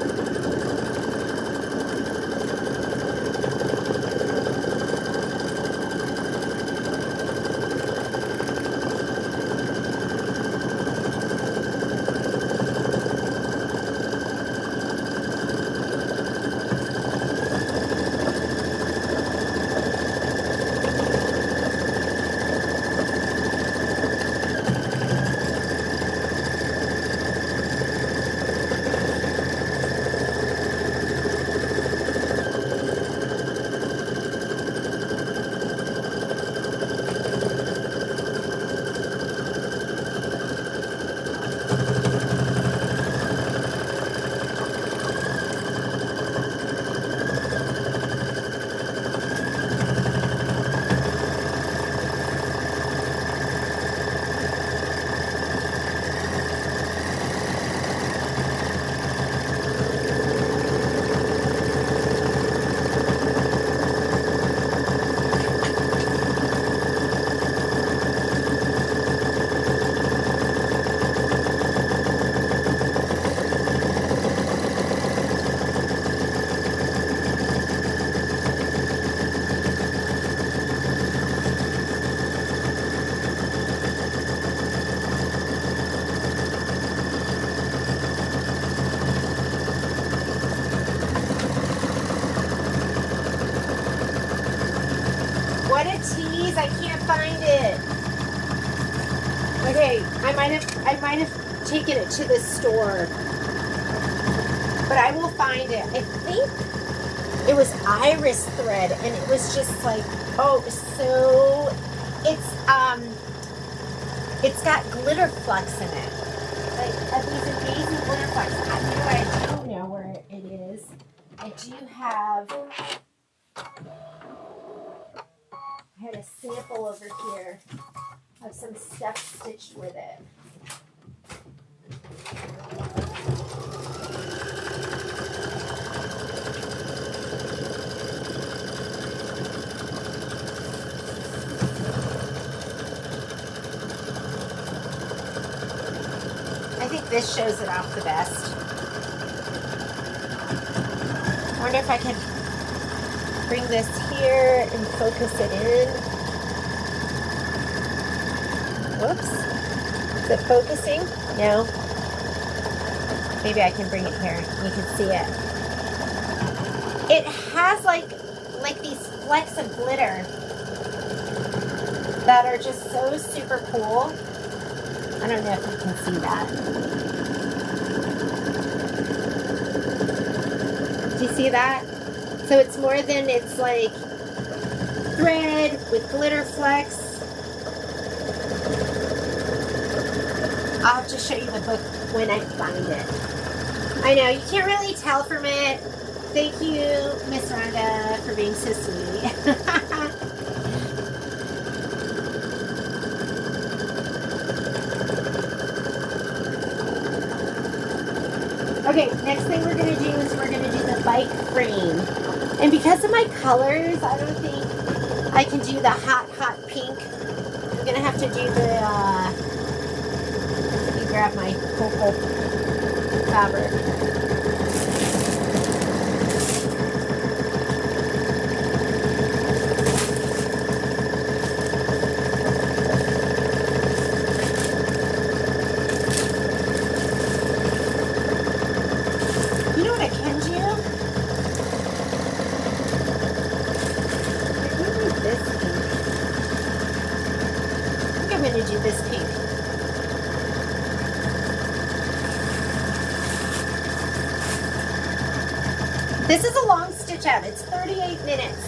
What a tease, I can't find it. Okay, I might have taken it to the store. But I will find it. I think it was iris thread and it was just like, oh, so it's got glitter flecks in it. Like these amazing glitter flecks. I do know where it is. I do have I had a sample over here of some stuff stitched with it. I think this shows it off the best. I wonder if I can bring this here and focus it in. Whoops. Is it focusing? No. Maybe I can bring it here. You can see it. It has like these flecks of glitter that are just so super cool. I don't know if you can see that. Do you see that? So it's more than it's like thread with glitter flecks. I'll have to show you the book when I find it. I know, you can't really tell from it. Thank you, Miss Rhonda, for being so sweet. Okay, next thing we're going to do is we're going to do the bike frame. And because of my colors, I don't think I can do the hot, hot pink. I'm going to have to do the, let me grab my cocoa fabric. This is a long stitch out. It's 38 minutes.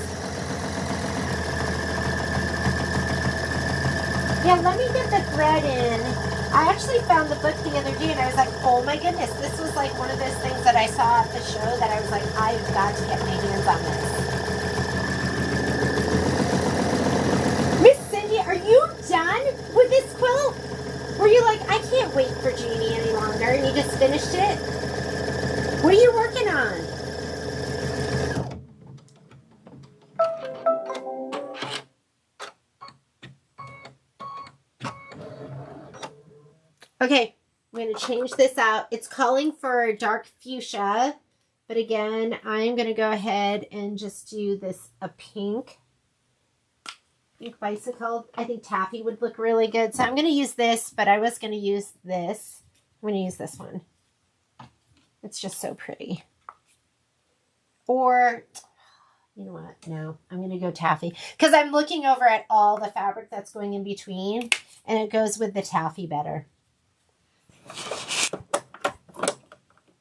Yeah, let me get the thread in. I actually found the book the other day and I was like, oh my goodness, this was like one of those things that I saw at the show that I was like, I've got to get my hands on this. Miss Cindy, are you done with this quilt? Were you like, I can't wait for Jeannie any longer, and you just finished it? What are you working on? Okay, I'm going to change this out. It's calling for dark fuchsia, but again, I'm going to go ahead and just do this a pink. Pink bicycle. I think taffy would look really good, so I'm going to use this, but I was going to use this. I'm going to use this one. It's just so pretty. Or, you know what? No, I'm going to go taffy, because I'm looking over at all the fabric that's going in between, and it goes with the taffy better.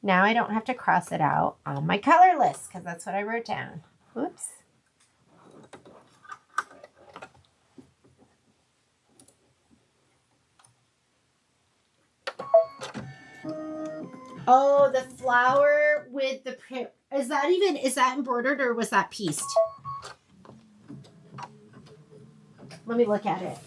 Now I don't have to cross it out on my color list because that's what I wrote down. Oops. Oh, the flower with the print. Is that embroidered or was that pieced? Let me look at it.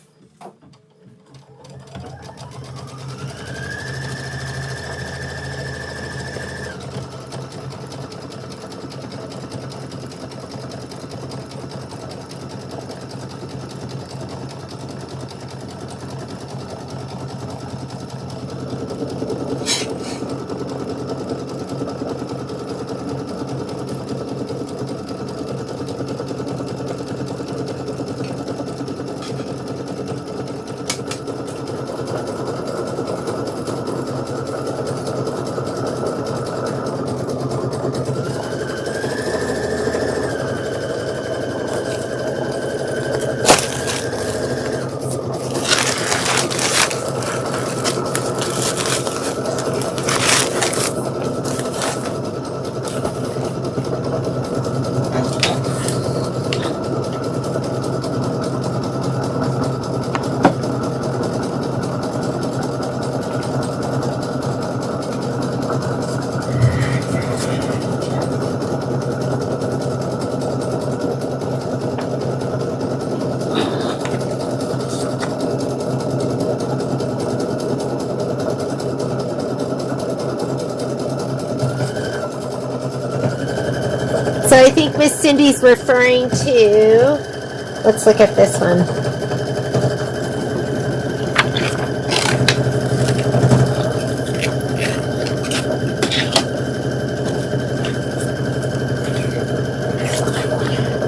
So I think Miss Cindy's referring to, let's look at this one.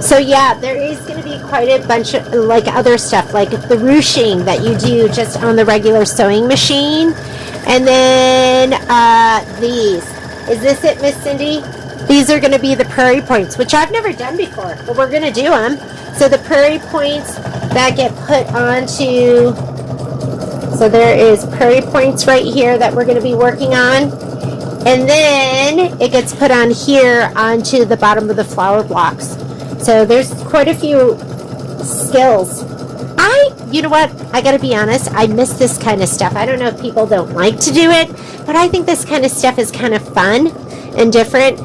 So yeah, there is going to be quite a bunch of like other stuff, like the ruching that you do just on the regular sewing machine. And then these. Is this it, Miss Cindy? These are going to be the prairie points, which I've never done before, but we're going to do them. So the prairie points that get put onto, so there is prairie points right here that we're going to be working on. And then it gets put on here onto the bottom of the flower blocks. So there's quite a few skills. You know what? I got to be honest. I miss this kind of stuff. I don't know if people don't like to do it, but I think this kind of stuff is kind of fun and different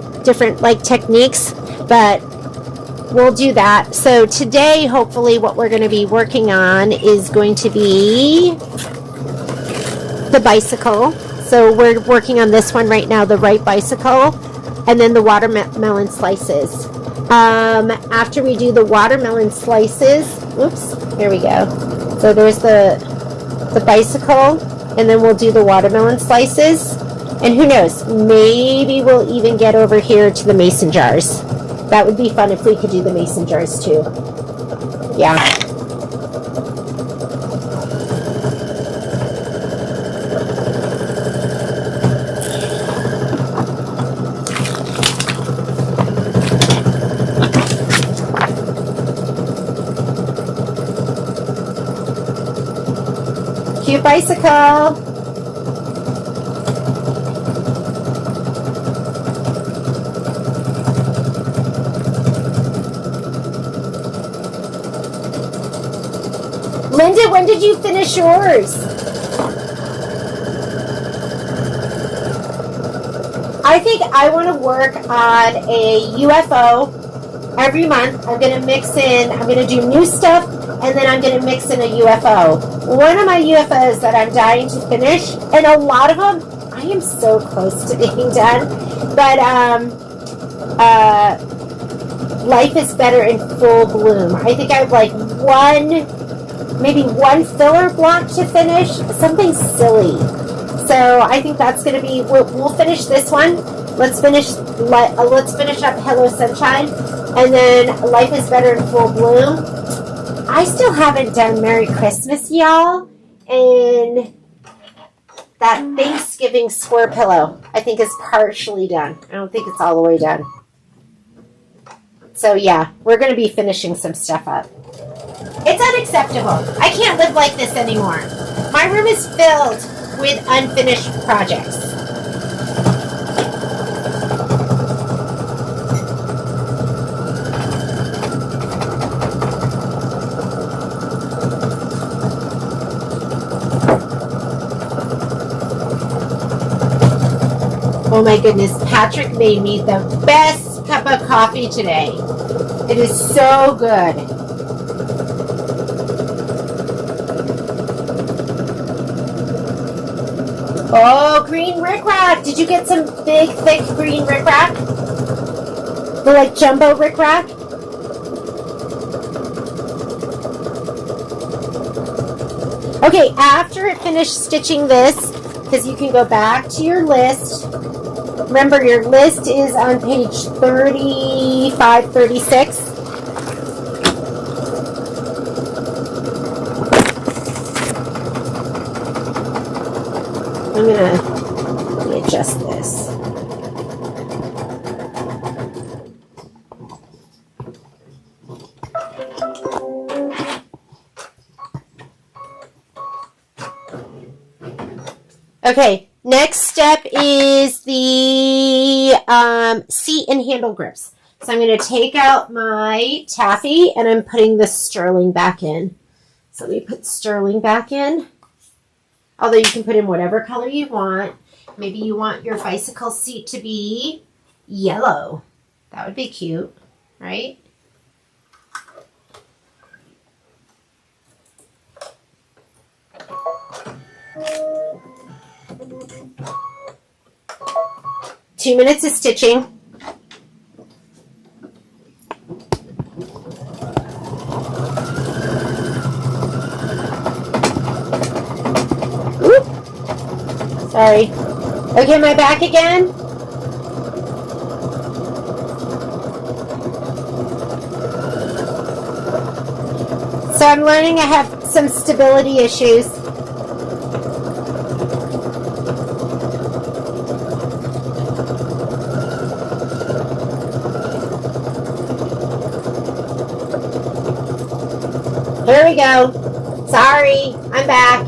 like techniques, but we'll do that. So today, hopefully, what we're going to be working on is going to be the bicycle. So we're working on this one right now, the right bicycle, and then the watermelon slices. After we do the watermelon slices, oops, here we go. So there's the bicycle, and then we'll do the watermelon slices. And who knows, maybe we'll even get over here to the mason jars. That would be fun if we could do the mason jars too. Yeah. Cute bicycle. Linda, when did you finish yours? I think I want to work on a UFO every month. I'm going to mix in, I'm going to do new stuff, and then I'm going to mix in a UFO. One of my UFOs that I'm dying to finish, and a lot of them, I am so close to being done, but Life is Better in Full Bloom. I think I have like maybe one filler block to finish, something silly. So I think that's going to be, we'll finish this one. Let's finish up Hello Sunshine, and then Life is Better in Full Bloom. I still haven't done Merry Christmas, y'all, and that Thanksgiving square pillow, I think, is partially done. I don't think it's all the way done. So yeah, we're going to be finishing some stuff up. It's unacceptable. I can't live like this anymore. My room is filled with unfinished projects. Oh my goodness, Patrick made me the best cup of coffee today. It is so good. Oh, green rickrack. Did you get some big, thick green rickrack? The like jumbo rickrack? Okay, after it finished stitching this, because you can go back to your list. Remember, your list is on page 35, 36. Let me adjust this. Okay, next step is the seat and handle grips. So I'm going to take out my taffy and I'm putting the sterling back in. So let me put sterling back in. Although you can put in whatever color you want. Maybe you want your bicycle seat to be yellow. That would be cute, right? Two minutes of stitching. Sorry. Okay, am I back again? So I'm learning I have some stability issues. Here we go. Sorry, I'm back.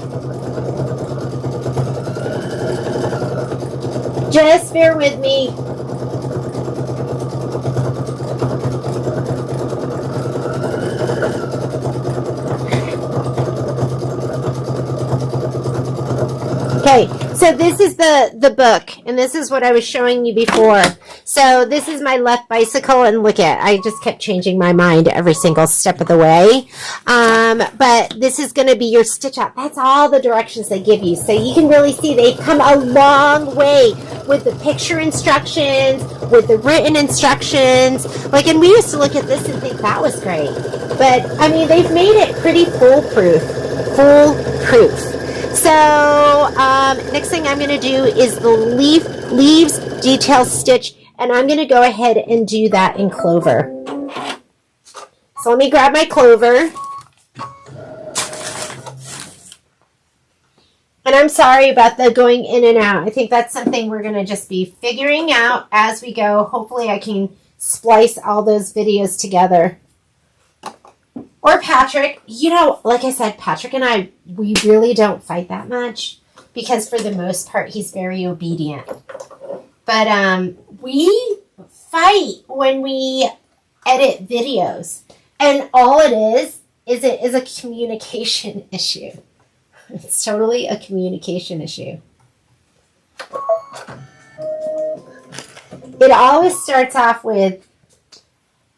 Just bear with me. Okay, so this is the book, and this is what I was showing you before. So this is my left bicycle, and look at, I just kept changing my mind every single step of the way. But this is going to be your stitch out. That's all the directions they give you. So you can really see they've come a long way with the picture instructions, with the written instructions. Like, and we used to look at this and think that was great. But, I mean, they've made it pretty foolproof. So, next thing I'm going to do is the leaves detail stitch, and I'm going to go ahead and do that in clover. So let me grab my clover. And I'm sorry about the going in and out. I think that's something we're going to just be figuring out as we go. Hopefully I can splice all those videos together. Or Patrick, you know, like I said, Patrick and I, we really don't fight that much because for the most part, he's very obedient. But we fight when we edit videos. And all it is a communication issue. It's totally a communication issue. it always starts off with,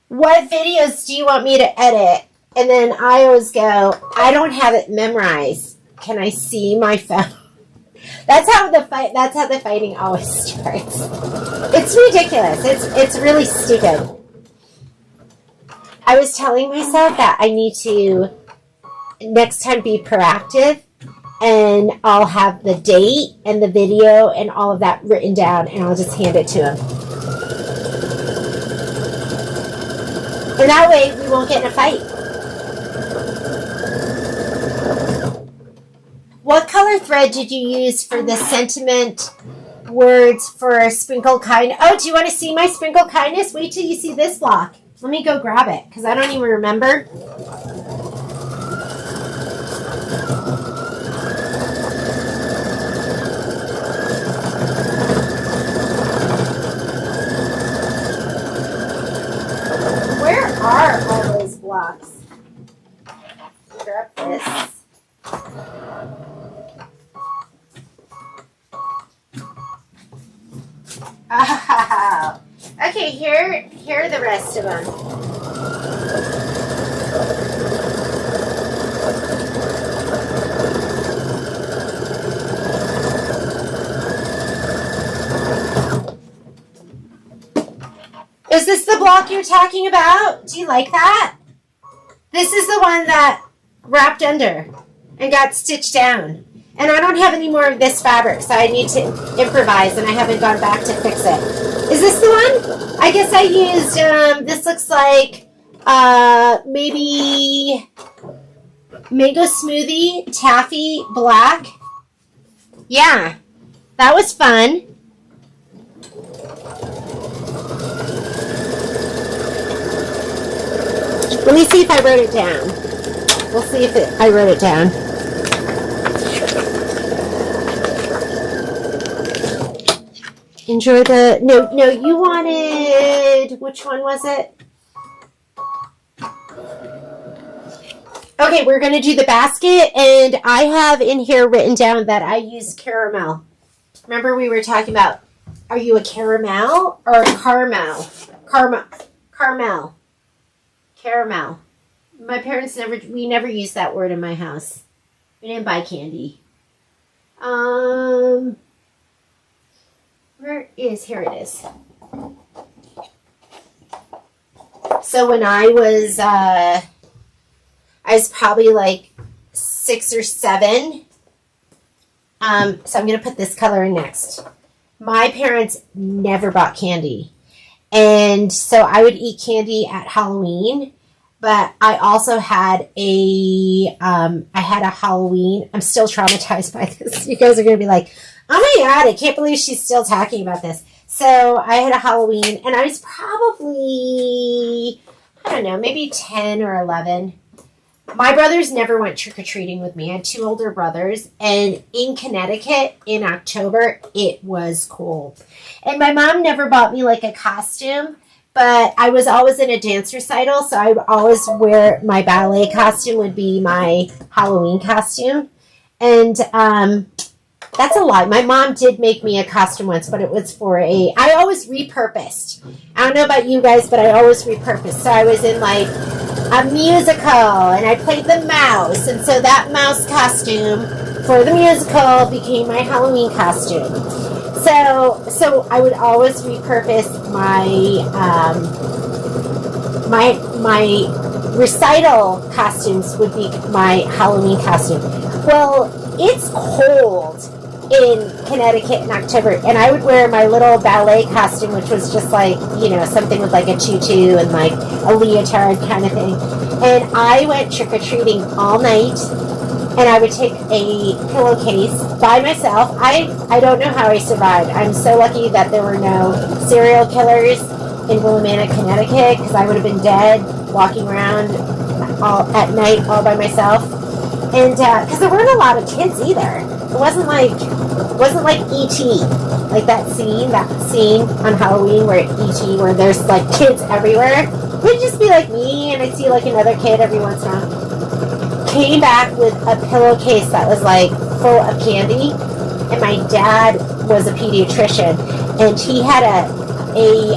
what videos do you want me to edit? And then I always go, I don't have it memorized. Can I see my phone? That's how the fighting always starts. It's ridiculous. It's really stupid. I was telling myself that I need to next time be proactive, and I'll have the date and the video and all of that written down, and I'll just hand it to him. And that way we won't get in a fight. What color thread did you use for the sentiment words for sprinkle kindness? Oh, do you want to see my sprinkle kindness? Wait till you see this block. Let me go grab it, because I don't even remember. Where are all those blocks? Grab this. Oh. Okay, here are the rest of them. Is this the block you're talking about? Do you like that? This is the one that wrapped under and got stitched down. And I don't have any more of this fabric, so I need to improvise, and I haven't gone back to fix it. Is this the one? I guess I used, this looks like, maybe Mango Smoothie, Taffy, Black. Yeah, that was fun. Let me see if I wrote it down. We'll see if I wrote it down. Enjoy the... No, you wanted... Which one was it? Okay, we're going to do the basket, and I have in here written down that I use caramel. Remember we were talking about, are you a caramel or a caramel? Caramel. My parents we never used that word in my house. We didn't buy candy. Here it is. So when I was probably like 6 or 7. So I'm going to put this color in next. My parents never bought candy. And so I would eat candy at Halloween. But I also had a Halloween. I'm still traumatized by this. You guys are going to be like, oh my God, I can't believe she's still talking about this. So I had a Halloween, and I was probably, I don't know, maybe 10 or 11. My brothers never went trick-or-treating with me. I had 2 older brothers, and in Connecticut in October, it was cold. And my mom never bought me like a costume, but I was always in a dance recital, so I would always wear my ballet costume would be my Halloween costume. And that's a lie. My mom did make me a costume once, but it was for I always repurposed. I don't know about you guys, but I always repurposed. So I was in like a musical, and I played the mouse. And so that mouse costume for the musical became my Halloween costume. So I would always repurpose my recital costumes would be my Halloween costume. Well, it's cold in Connecticut in October, and I would wear my little ballet costume, which was just like, something with like a tutu and like a leotard kind of thing. And I went trick-or-treating all night, and I would take a pillowcase by myself. I don't know how I survived. I'm so lucky that there were no serial killers in Willimantic, Connecticut, because I would have been dead walking around at night all by myself. And because there weren't a lot of kids either. It wasn't like E.T. Like that scene on Halloween where E.T. where there's like kids everywhere. It would just be like me, and I'd see like another kid every once in a while. Came back with a pillowcase that was like full of candy, and my dad was a pediatrician, and he had a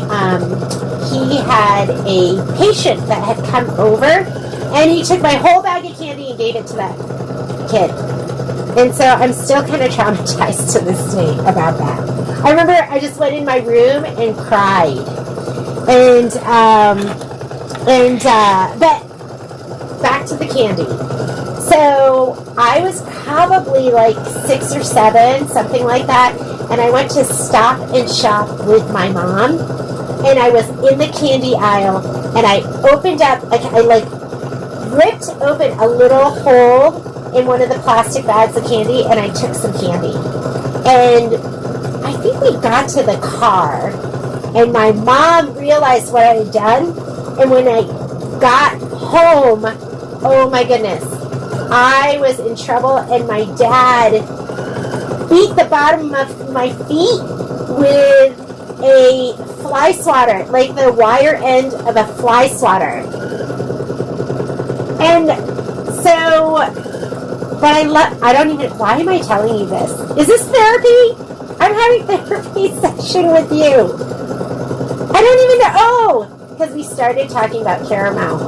patient that had come over, and he took my whole bag of candy and gave it to that kid. And so I'm still kind of traumatized to this day about that. I remember I just went in my room and cried. But back to the candy. So I was probably like 6 or 7, something like that. And I went to Stop and Shop with my mom. And I was in the candy aisle. And I opened up, I ripped open a little hole in one of the plastic bags of candy. And I took some candy. And I think we got to the car. And my mom realized what I had done. And when I got home, oh my goodness, I was in trouble. And my dad beat the bottom of my feet with a fly swatter, like the wire end of a fly swatter. And so, but I don't even, why am I telling you this? Is this therapy? I'm having therapy session with you. I don't even know. Oh, because we started talking about caramel.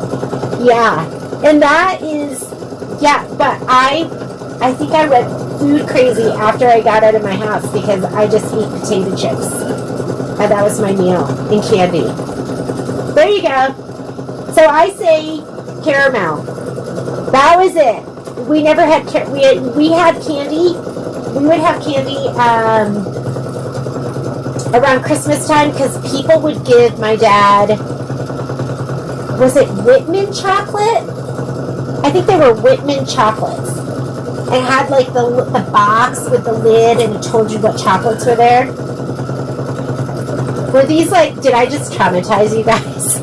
Yeah. And that is, yeah, but I think I went food crazy after I got out of my house because I just eat potato chips. And that was my meal and candy. There you go. So I say caramel. That was it. We never had, we had candy. We would have candy, around Christmas time because people would give my dad, was it Whitman chocolate? I think they were Whitman chocolates. It had like the box with the lid and it told you what chocolates were there. Were these like, did I just traumatize you guys?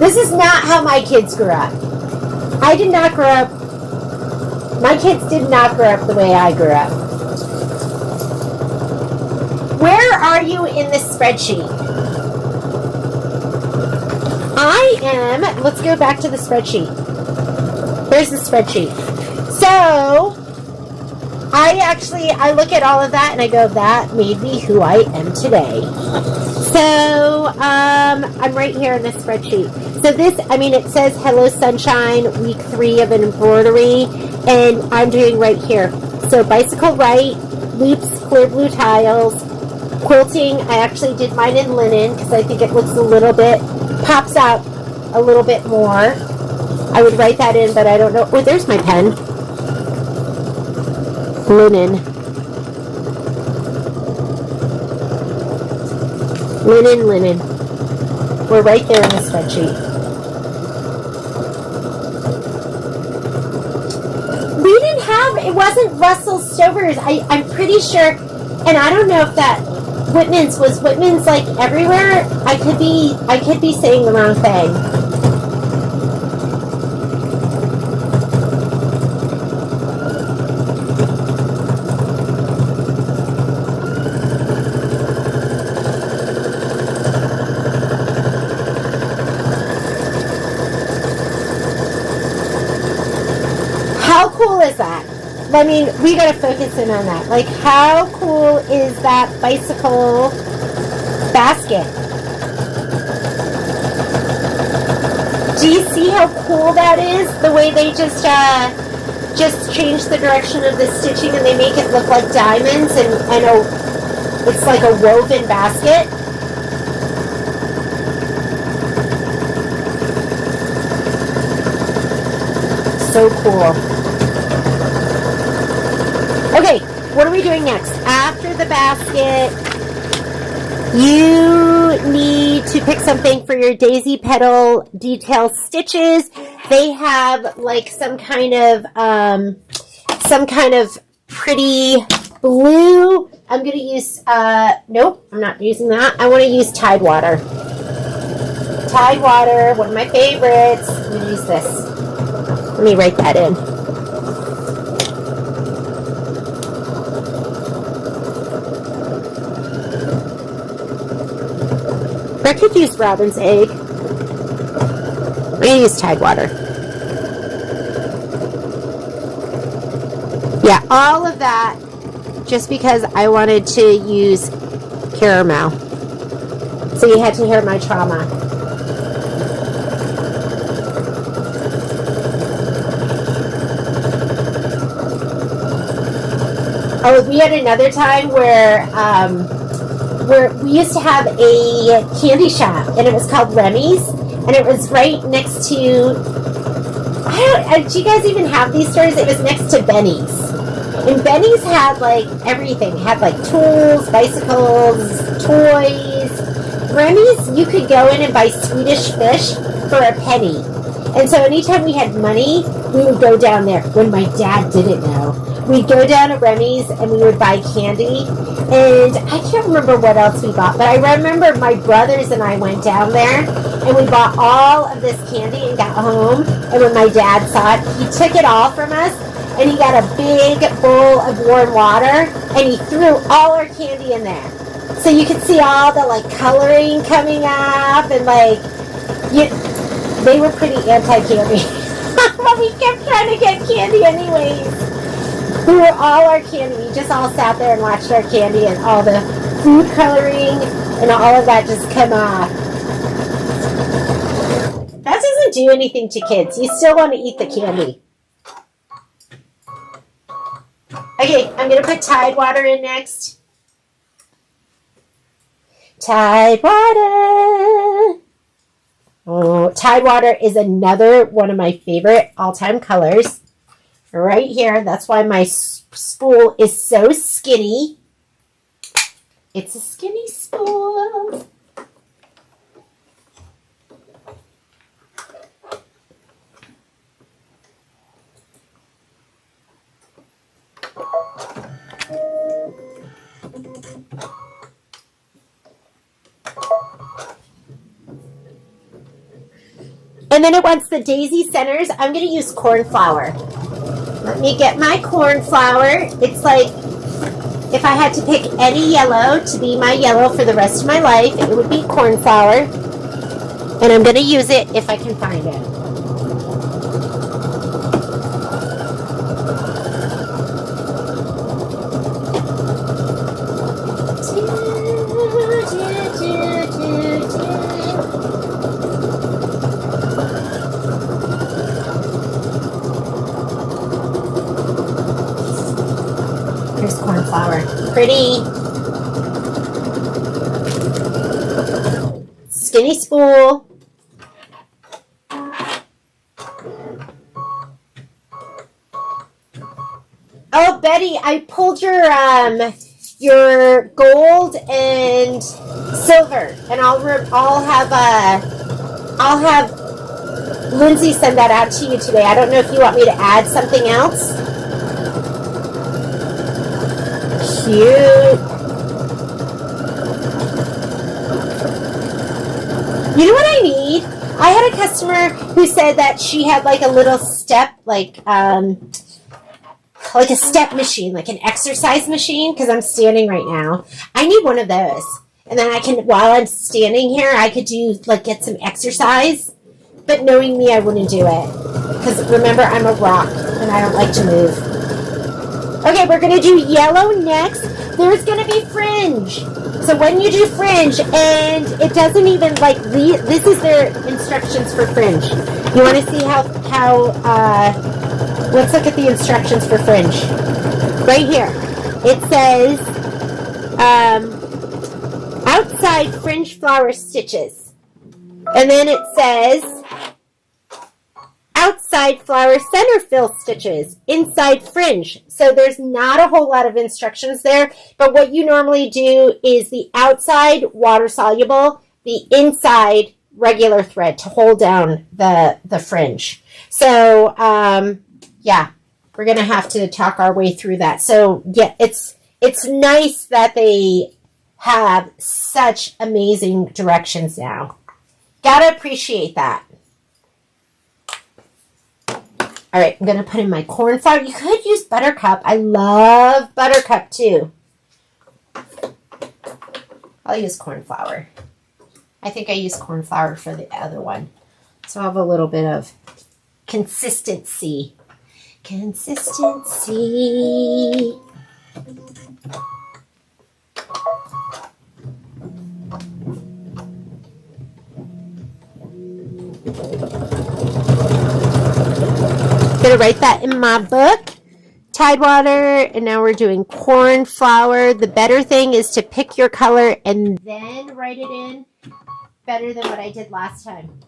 This is not how my kids grew up. I did not grow up. My kids did not grow up the way I grew up. Where are you in this spreadsheet? I am, let's go back to the spreadsheet. Here's the spreadsheet. So, I look at all of that and I go, that made me who I am today. So, I'm right here in this spreadsheet. So this, it says Hello Sunshine, week 3 of an embroidery. And I'm doing right here. So bicycle right, loops, clear blue tiles, quilting. I actually did mine in linen because I think it looks a little bit, pops out a little bit more. I would write that in, but I don't know. Oh, there's my pen. Linen. Linen. We're right there in the spreadsheet. It wasn't Russell Stover's. I'm pretty sure, and I don't know if that Whitman's was Whitman's like everywhere. I could be saying the wrong thing. How cool is that? We gotta focus in on that. Like, how cool is that bicycle basket? Do you see how cool that is? The way they just change the direction of the stitching and they make it look like diamonds and it's like a woven basket. So cool. Okay, what are we doing next? After the basket, you need to pick something for your daisy petal detail stitches. They have like some kind of pretty blue. I'm going to use, nope, I'm not using that. I want to use Tide Water. Tide Water, one of my favorites. I'm going to use this. Let me write that in. I could use robin's egg. I'm going to use Tide Water. Yeah, all of that just because I wanted to use caramel. So you had to hear my trauma. Oh, we had another time where we used to have a candy shop, and it was called Remy's, and it was right next to, do you guys even have these stores? It was next to Benny's. And Benny's had like everything, had like tools, bicycles, toys. Remy's, you could go in and buy Swedish fish for a penny. And so anytime we had money, we would go down there when my dad didn't know. We'd go down to Remy's and we would buy candy. And I can't remember what else we bought, but I remember my brothers and I went down there and we bought all of this candy and got home. And when my dad saw it, he took it all from us and he got a big bowl of warm water and he threw all our candy in there. So you could see all the like coloring coming up and like, they were pretty anti-candy. But we kept trying to get candy anyways. We were all our candy. We just all sat there and watched our candy and all the food coloring and all of that just come off. That doesn't do anything to kids. You still want to eat the candy. Okay, I'm going to put Tide water in next. Tide water. Oh, Tide water is another one of my favorite all-time colors. Right here. That's why my spool is so skinny. It's a skinny spool. And then it wants the daisy centers. I'm going to use corn flour. Let me get my corn flour. It's like, if I had to pick any yellow to be my yellow for the rest of my life, it would be corn flour. And I'm going to use it if I can find it. Here's corn flour. Pretty. Skinny spool. Oh, Betty, I pulled your gold and silver, and I'll have Lindsay send that out to you today. I don't know if you want me to add something else. Cute. You know what I need? I had a customer who said that she had like a little step, like a step machine, like an exercise machine, because I'm standing right now. I need one of those. And then I can, while I'm standing here, I could do, like, get some exercise. But knowing me, I wouldn't do it. Because remember, I'm a rock, and I don't like to move. Okay, we're going to do yellow next. There's going to be fringe. So when you do fringe, and it doesn't even, like, this is their instructions for fringe. You want to see how let's look at the instructions for fringe. Right here. It says, outside fringe flower stitches. And then it says, outside flower center fill stitches, inside fringe. So there's not a whole lot of instructions there, but what you normally do is the outside water soluble, the inside regular thread to hold down the fringe. So, yeah, we're going to have to talk our way through that. So, yeah, it's nice that they have such amazing directions now. Gotta appreciate that. All right, I'm going to put in my corn flour. You could use buttercup. I love buttercup too. I'll use corn flour. I think I used corn flour for the other one. So I'll have a little bit of consistency. Consistency. going to write that in my book. Tidewater, and now we're doing cornflower. The better thing is to pick your color and then write it in. Better than what I did last time.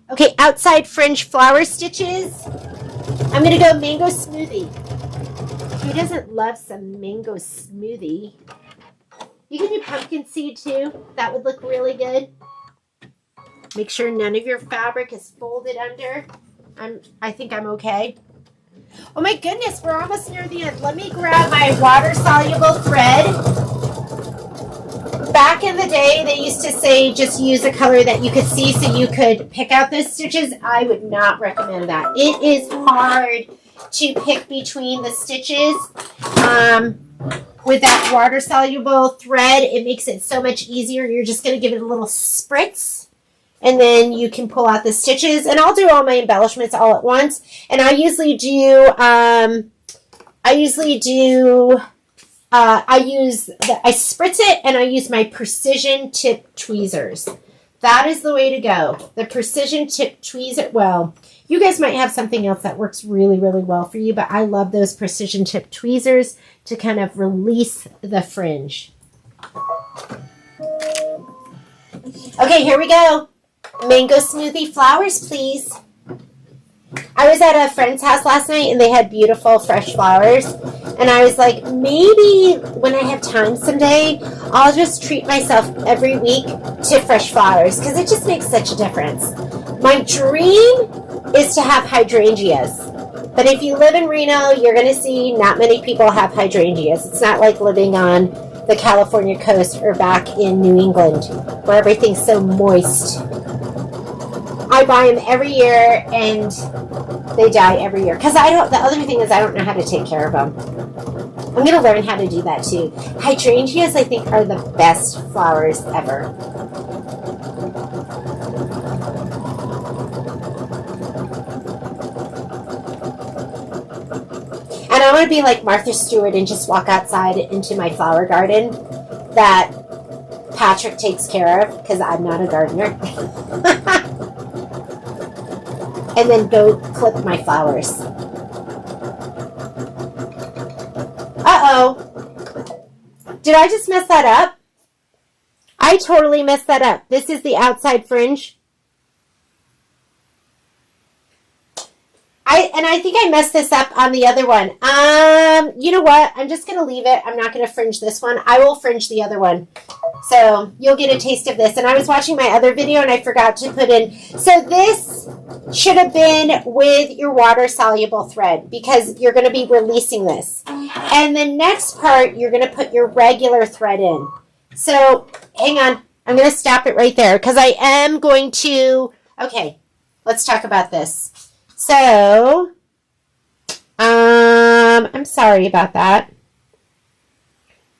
Okay, outside fringe flower stitches. I'm going to go mango smoothie. Who doesn't love some mango smoothie? You can do pumpkin seed too. That would look really good. Make sure none of your fabric is folded under. I think I'm okay. Oh my goodness, we're almost near the end. Let me grab my water-soluble thread. Back in the day, they used to say just use a color that you could see so you could pick out those stitches. I would not recommend that. It is hard to pick between the stitches. With that water-soluble thread, it makes it so much easier. You're just going to give it a little spritz, and then you can pull out the stitches. And I'll do all my embellishments all at once. And I usually do, I spritz it, and I use my precision tip tweezers. That is the way to go. The precision tip tweezer. Well, you guys might have something else that works really, really well for you, but I love those precision tip tweezers to kind of release the fringe. Okay, here we go. Mango smoothie flowers, please. I was at a friend's house last night, and they had beautiful fresh flowers. And I was like, maybe when I have time someday, I'll just treat myself every week to fresh flowers, because it just makes such a difference. My dream is to have hydrangeas. But if you live in Reno, you're going to see not many people have hydrangeas. It's not like living on the California coast or back in New England, where everything's so moist. I buy them every year, and they die every year. Because the other thing is I don't know how to take care of them. I'm going to learn how to do that too. Hydrangeas, I think, are the best flowers ever. And I want to be like Martha Stewart and just walk outside into my flower garden that Patrick takes care of, because I'm not a gardener. And then go clip my flowers. Uh-oh. Did I just mess that up? I totally messed that up. This is the outside fringe. I think I messed this up on the other one. You know what? I'm just going to leave it. I'm not going to fringe this one. I will fringe the other one. So you'll get a taste of this. And I was watching my other video and I forgot to put in. So this should have been with your water-soluble thread, because you're going to be releasing this. And the next part, you're going to put your regular thread in. So hang on. I'm going to stop it right there, because I am going to... Okay, let's talk about this. So, I'm sorry about that.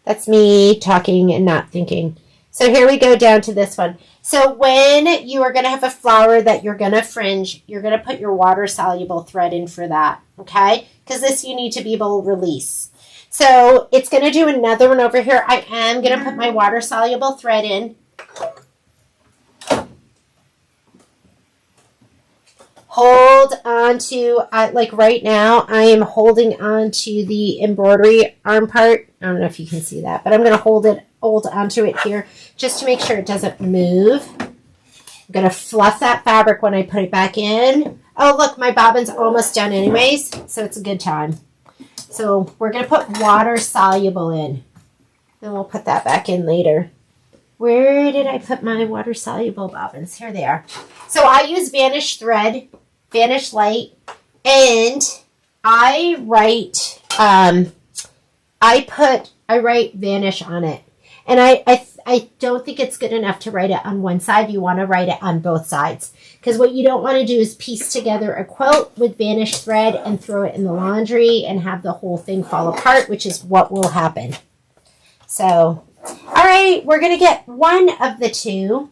That's me talking and not thinking. So here we go down to this one. So when you are going to have a flower that you're going to fringe, you're going to put your water-soluble thread in for that, okay? Because this you need to be able to release. So it's going to do another one over here. I am going to put my water-soluble thread in. Hold on to, like right now, I am holding on to the embroidery arm part. I don't know if you can see that, but I'm going to hold onto it here just to make sure it doesn't move. I'm going to fluff that fabric when I put it back in. Oh, look, my bobbin's almost done anyways, so it's a good time. So we're going to put water soluble in. Then we'll put that back in later. Where did I put my water soluble bobbins? Here they are. So I use Vanish thread, Vanish light, and I write Vanish on it. And I don't think it's good enough to write it on one side. You want to write it on both sides. Because what you don't want to do is piece together a quilt with Vanish thread and throw it in the laundry and have the whole thing fall apart, which is what will happen. So, all right, we're going to get one of the two.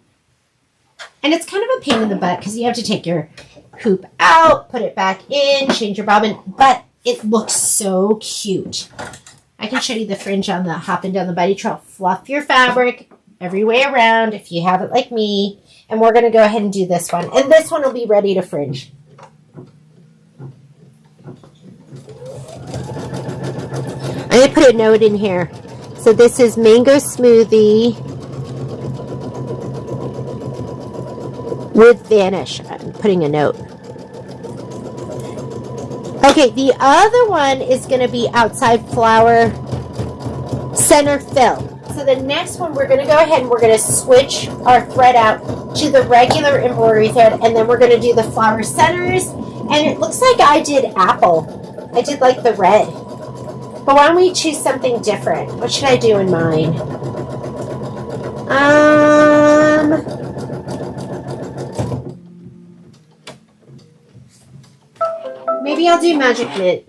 And it's kind of a pain in the butt because you have to take your hoop out, put it back in, change your bobbin. But it looks so cute. I can show you the fringe on the Hopping Down the Buddy Trail. Fluff your fabric every way around if you have it like me. And we're going to go ahead and do this one. And this one will be ready to fringe. I'm going to put a note in here. So this is mango smoothie with vanish. I'm putting a note. Okay, the other one is going to be outside flower center fill. So the next one, we're going to go ahead and we're going to switch our thread out to the regular embroidery thread, and then we're going to do the flower centers. And it looks like I did apple. I did like the red. But why don't we choose something different? What should I do in mine? Maybe I'll do magic mint.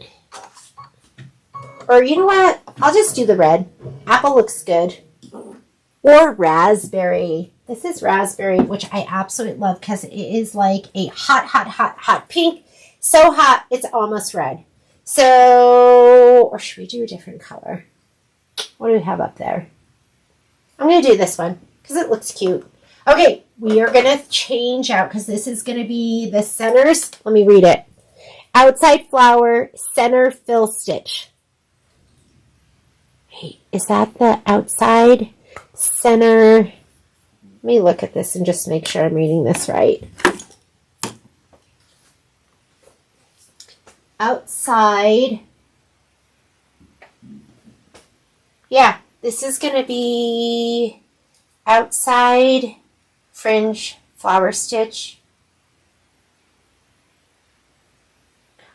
Or you know what? I'll just do the red. Apple looks good. Or raspberry. This is raspberry, which I absolutely love because it is like a hot, hot, hot, hot pink. So hot, it's almost red. So, or should we do a different color? What do we have up there? I'm going to do this one because it looks cute. Okay, we are going to change out because this is going to be the centers. Let me read it. Outside flower, center fill stitch. Wait, is that the outside center? Let me look at this and just make sure I'm reading this right. Outside. Yeah, this is going to be outside fringe flower stitch.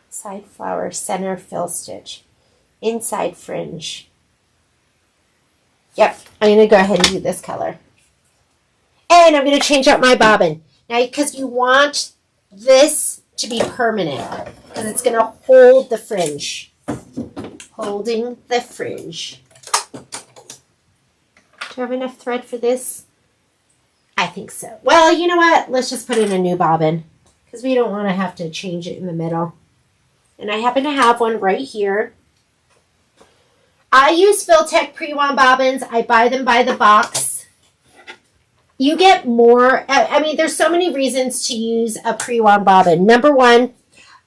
Outside flower center fill stitch. Inside fringe. Yep, I'm going to go ahead and do this color. And I'm going to change out my bobbin. Now, because you want this to be permanent, because it's going to hold the fringe. Holding the fringe. Do I have enough thread for this? I think so. Well, you know what? Let's just put in a new bobbin, because we don't want to have to change it in the middle. And I happen to have one right here. I use Quilting pre-wound bobbins. I buy them by the box. You get more. I mean, there's so many reasons to use a pre-wound bobbin. Number one,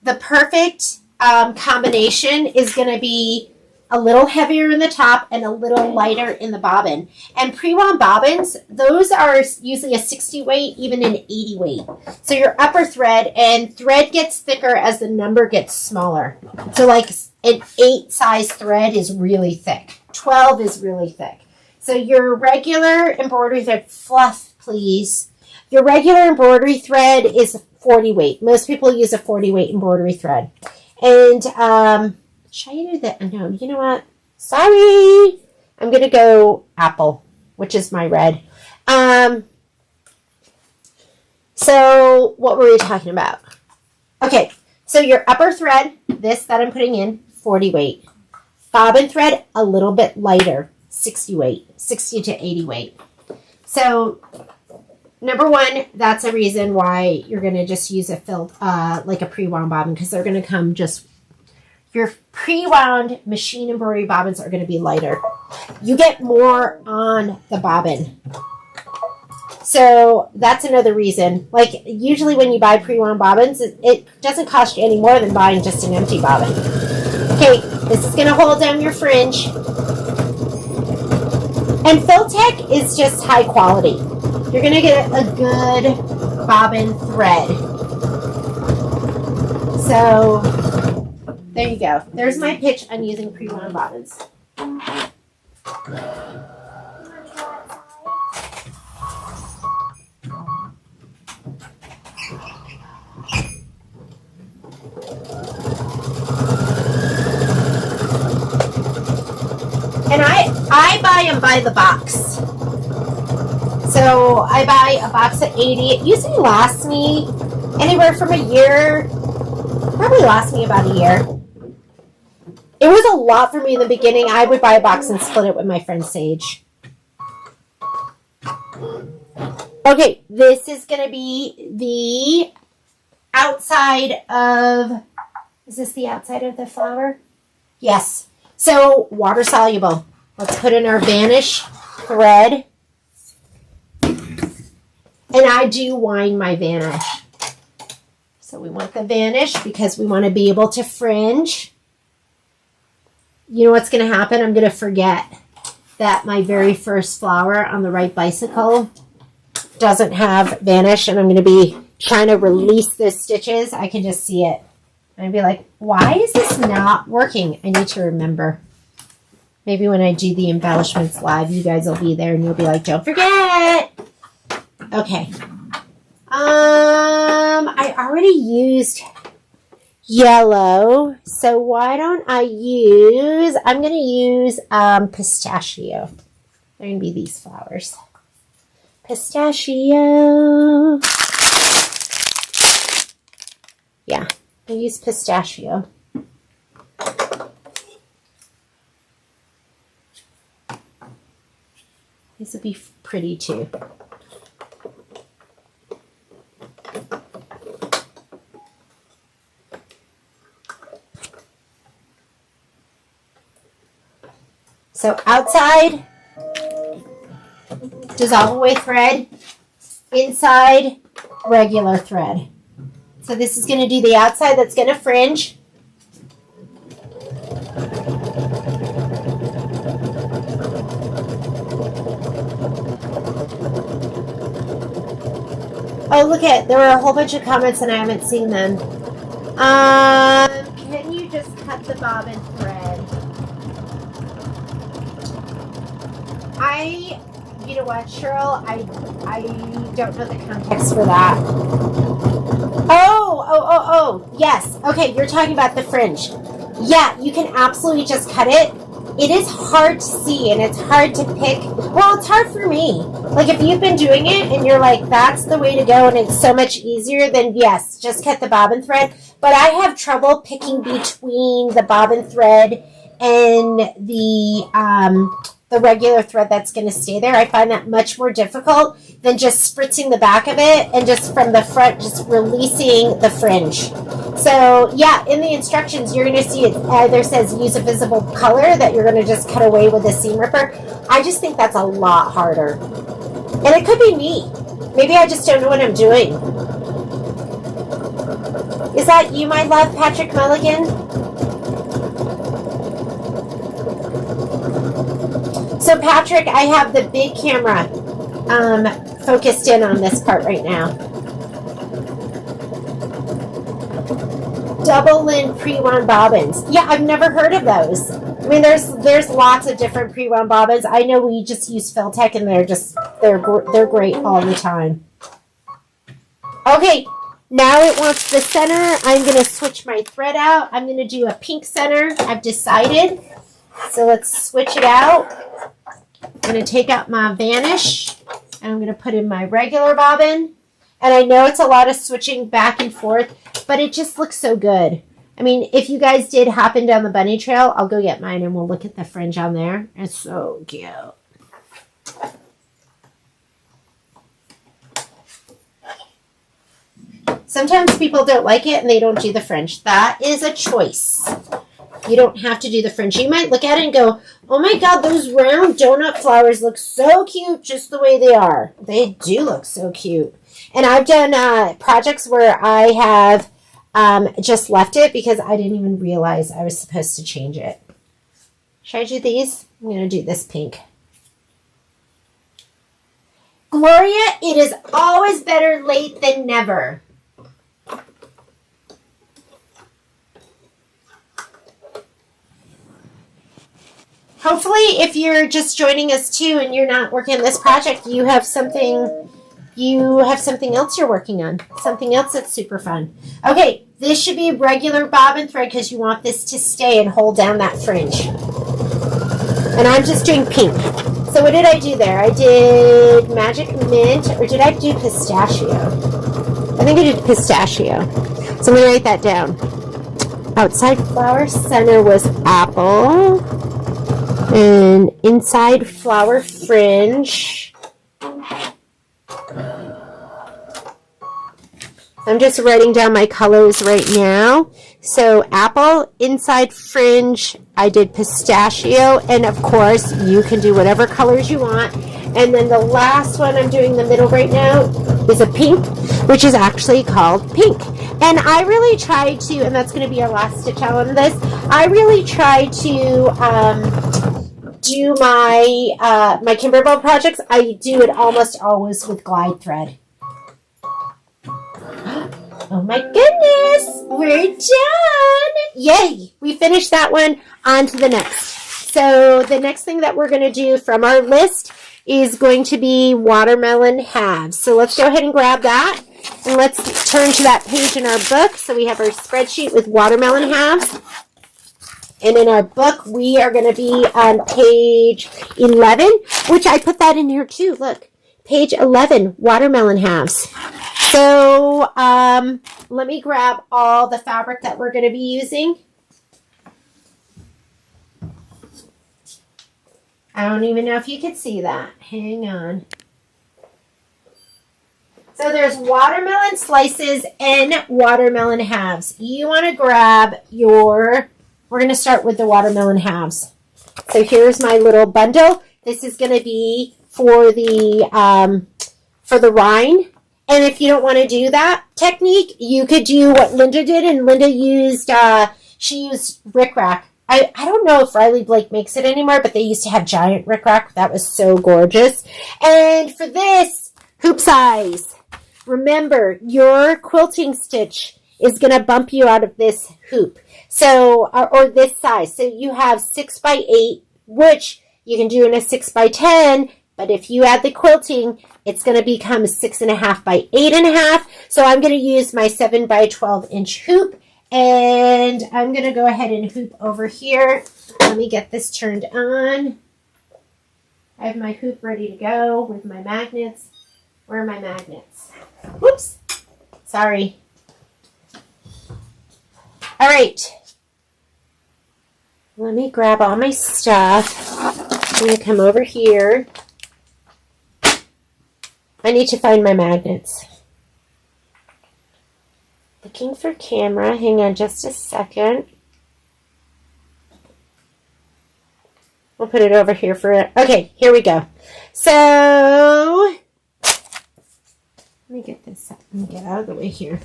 the perfect combination is going to be a little heavier in the top and a little lighter in the bobbin. And pre-wound bobbins, those are usually a 60 weight, even an 80 weight. So your upper thread, and thread gets thicker as the number gets smaller. So like an 8 size thread is really thick. 12 is really thick. So your regular embroidery thread, fluff please. Your regular embroidery thread is 40 weight. Most people use a 40 weight embroidery thread. And should I do that? No, you know what? Sorry. I'm going to go apple, which is my red. So what were we talking about? Okay, so your upper thread, this that I'm putting in, 40 weight. Bobbin thread, a little bit lighter, 60 weight, 60 to 80 weight. So number one, that's a reason why you're going to just use a like a pre-wound bobbin, because they're going to come just, your pre-wound machine embroidery bobbins are going to be lighter. You get more on the bobbin. So that's another reason. Like usually when you buy pre-wound bobbins, it doesn't cost you any more than buying just an empty bobbin. Okay, this is going to hold down your fringe. And Quilting is just high quality. You're going to get a good bobbin thread. So there you go. There's my pitch on using pre-wound bobbins. And I buy them by the box. So I buy a box of 80. It usually lasts me anywhere from a year. Probably lasts me about a year. It was a lot for me in the beginning. I would buy a box and split it with my friend Sage. Okay, this is going to be the outside of, is this the outside of the flower? Yes. So water soluble. Let's put in our vanish thread. And I do wind my vanish. So we want the vanish because we want to be able to fringe. you know what's going to happen? I'm going to forget that my very first flower on the right bicycle doesn't have vanish, and I'm going to be trying to release those stitches. I can just see it. And I'd be like, why is this not working? I need to remember. Maybe when I do the embellishments live, you guys will be there and you'll be like, don't forget. Okay. I already used yellow, so why don't I'm going to use pistachio. They're going to be these flowers. Pistachio. Yeah, I use pistachio. These would be pretty too. So outside, dissolve away thread, inside, regular thread. So this is going to do the outside, that's going to fringe. Oh, look at, there were a whole bunch of comments and I haven't seen them. Can you just cut the bobbin thread? You know what, Cheryl, I don't know the context for that. Oh, yes. Okay, you're talking about the fringe. Yeah, you can absolutely just cut it. It is hard to see and it's hard to pick. Well, it's hard for me. Like if you've been doing it and you're like, that's the way to go and it's so much easier, then yes, just cut the bobbin thread. But I have trouble picking between the bobbin thread and the regular thread that's going to stay there. I find that much more difficult than just spritzing the back of it and just from the front, just releasing the fringe. So yeah, in the instructions, you're going to see it either says use a visible color that you're going to just cut away with a seam ripper. I just think that's a lot harder. And it could be me. Maybe I just don't know what I'm doing. Is that you, my love, Patrick Mulligan? So Patrick, I have the big camera focused in on this part right now. Double Lin pre-wound bobbins. Yeah, I've never heard of those. I mean, there's lots of different pre-wound bobbins. I know we just use Filtech and they're great all the time. Okay, now it wants the center. I'm going to switch my thread out. I'm going to do a pink center. I've decided. So let's switch it out. I'm going to take out my vanish and I'm going to put in my regular bobbin. And I know it's a lot of switching back and forth, but it just looks so good. I mean, if you guys did happen down the bunny trail, I'll go get mine and we'll look at the fringe on there. It's so cute. Sometimes people don't like it and they don't do the fringe. That is a choice. You don't have to do the fringe. You might look at it and go, oh my God, those round donut flowers look so cute just the way they are. They do look so cute. And I've done projects where I have just left it because I didn't even realize I was supposed to change it. Should I do these? I'm going to do this pink. Gloria, it is always better late than never. Hopefully, if you're just joining us too and you're not working on this project, you have something else you're working on. Something else that's super fun. Okay, this should be regular bobbin thread because you want this to stay and hold down that fringe. And I'm just doing pink. So what did I do there? I did magic mint, or did I do pistachio? I think I did pistachio. So I'm going to write that down. Outside flower center was apple. And inside flower fringe. I'm just writing down my colors right now. So apple, inside fringe, I did pistachio, and of course you can do whatever colors you want. And then the last one I'm doing in the middle right now is a pink, which is actually called pink. And I really tried to, and that's going to be our last stitch out on this, I really tried to do my my Kimberbell projects. I do it almost always with glide thread. Oh my goodness, we're done. Yay, we finished that one. On to the next. So the next thing that we're going to do from our list is going to be watermelon halves. So let's go ahead and grab that. And let's turn to that page in our book. So we have our spreadsheet with watermelon halves. And in our book, we are going to be on page 11, which I put that in here too. Look, page 11, watermelon halves. So let me grab all the fabric that we're going to be using. I don't even know if you could see that. Hang on. So there's watermelon slices and watermelon halves. You want to grab your, we're going to start with the watermelon halves. So here's my little bundle. This is going to be for the rind. And if you don't want to do that technique, you could do what Linda did. And Linda used, she used rickrack. I don't know if Riley Blake makes it anymore, but they used to have giant rickrack. That was so gorgeous. And for this, hoop size. Remember, your quilting stitch is going to bump you out of this hoop. So, or this size. So you have 6 by 8, which you can do in a 6 by 10. But if you add the quilting, it's going to become 6.5 by 8.5. So I'm going to use my 7 by 12 inch hoop. And I'm going to go ahead and hoop over here. Let me get this turned on. I have my hoop ready to go with my magnets. Where are my magnets? Whoops. Sorry. All right. Let me grab all my stuff. I'm going to come over here. I need to find my magnets. Looking for camera. Hang on just a second. We'll put it over here for it. Okay, here we go. So, let me get this up. Let me get out of the way here.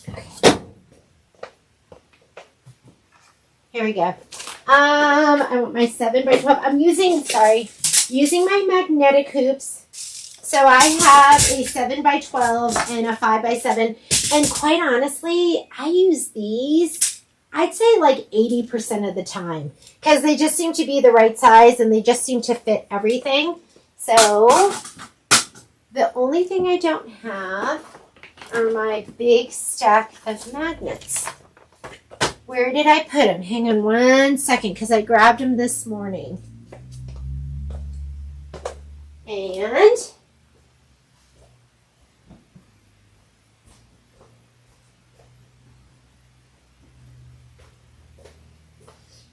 Okay. Here we go. I want my 7 by 12. I'm using my magnetic hoops. So I have a 7 by 12 and a 5 by 7. And quite honestly, I use these, I'd say like 80% of the time. Because they just seem to be the right size and they just seem to fit everything. So the only thing I don't have are my big stack of magnets. Where did I put them? Hang on one second because I grabbed them this morning. And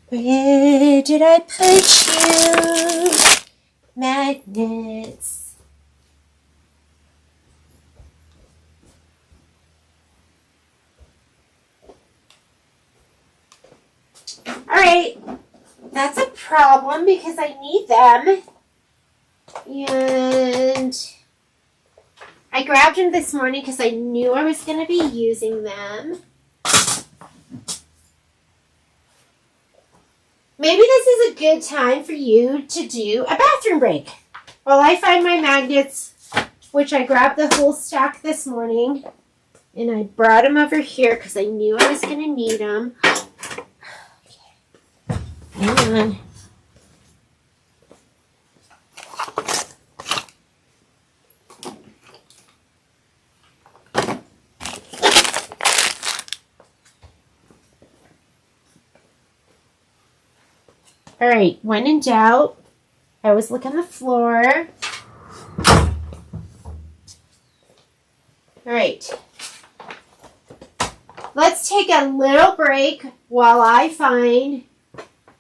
where did I put you? Magnets. All right, that's a problem because I need them. And I grabbed them this morning because I knew I was going to be using them. Maybe this is a good time for you to do a bathroom break. While I find my magnets, which I grabbed the whole stack this morning. And I brought them over here because I knew I was going to need them. Hang on. All right, when in doubt, I always look on the floor. All right. Let's take a little break while I find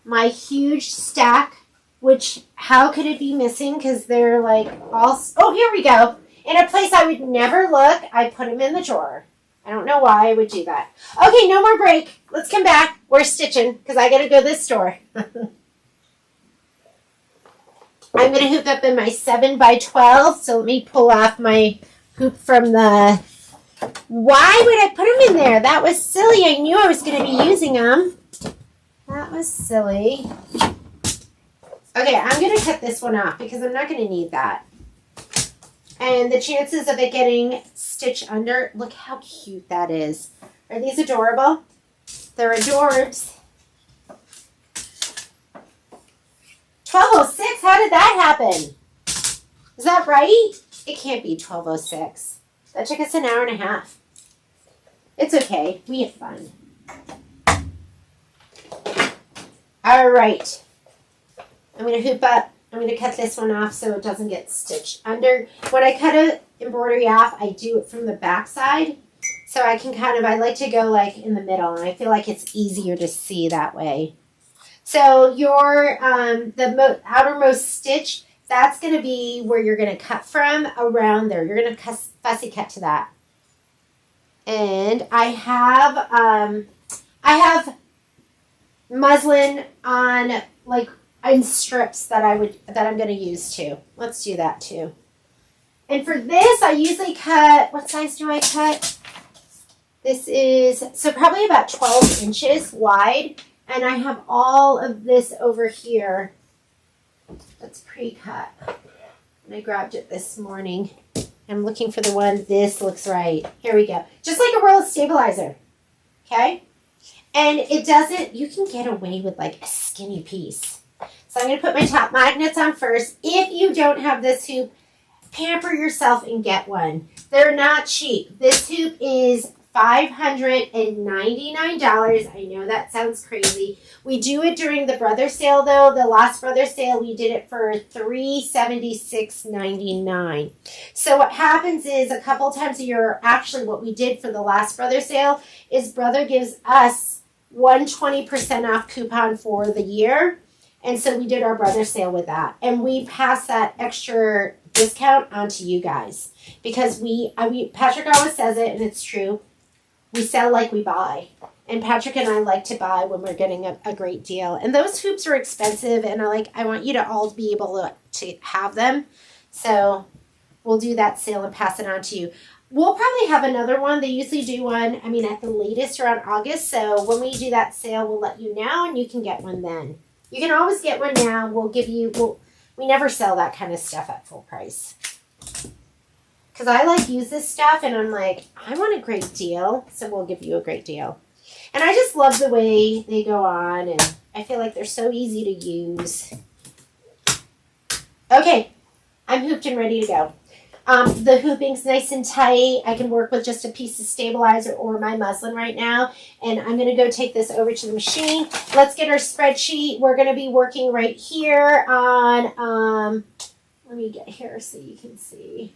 my huge stack, which how could it be missing? Because they're like all, oh, here we go. In a place I would never look, I put them in the drawer. I don't know why I would do that. Okay, no more break. Let's come back. We're stitching because I got to go to this store. I'm going to hoop up in my 7 by 12. So let me pull off my hoop from the... Why would I put them in there? That was silly. I knew I was going to be using them. That was silly. Okay, I'm going to cut this one off because I'm not going to need that. And the chances of it getting stitched under, look how cute that is. Are these adorable? They're adorbs. 12:06, how did that happen? Is that right? It can't be 12:06. That took us an hour and a half. It's okay, we have fun. All right. I'm going to hoop up. I'm going to cut this one off so it doesn't get stitched under. When I cut an embroidery off, I do it from the back side. So I can kind of, I like to go like in the middle, and I feel like it's easier to see that way. So your, the outermost stitch, that's going to be where you're going to cut from around there. You're going to fussy cut to that. And I have muslin on like in strips that I'm going to use too. Let's do that too. And for this, I usually cut, what size do I cut? This is, so probably about 12 inches wide. And I have all of this over here that's pre-cut. And I grabbed it this morning. I'm looking for the one, this looks right. Here we go. Just like a roll of stabilizer. Okay? And it doesn't, you can get away with like a skinny piece. So I'm going to put my top magnets on first. If you don't have this hoop, pamper yourself and get one. They're not cheap. This hoop is $599. I know that sounds crazy. We do it during the brother sale though. The last brother sale, we did it for $376.99. So what happens is a couple times a year, actually what we did for the last brother sale is brother gives us 120% off coupon for the year. And so we did our brother sale with that. And we passed that extra discount on to you guys. Because Patrick always says it, and it's true. We sell like we buy. And Patrick and I like to buy when we're getting a great deal. And those hoops are expensive, and I want you to all be able to have them. So we'll do that sale and pass it on to you. We'll probably have another one. They usually do one, at the latest around August. So when we do that sale, we'll let you know, and you can get one then. You can always get one now. We never sell that kind of stuff at full price. Because I use this stuff, and I'm like, I want a great deal, so we'll give you a great deal. And I just love the way they go on, and I feel like they're so easy to use. Okay, I'm hooped and ready to go. The hooping's nice and tight. I can work with just a piece of stabilizer or my muslin right now. And I'm going to go take this over to the machine. Let's get our spreadsheet. We're going to be working right here on, let me get here so you can see.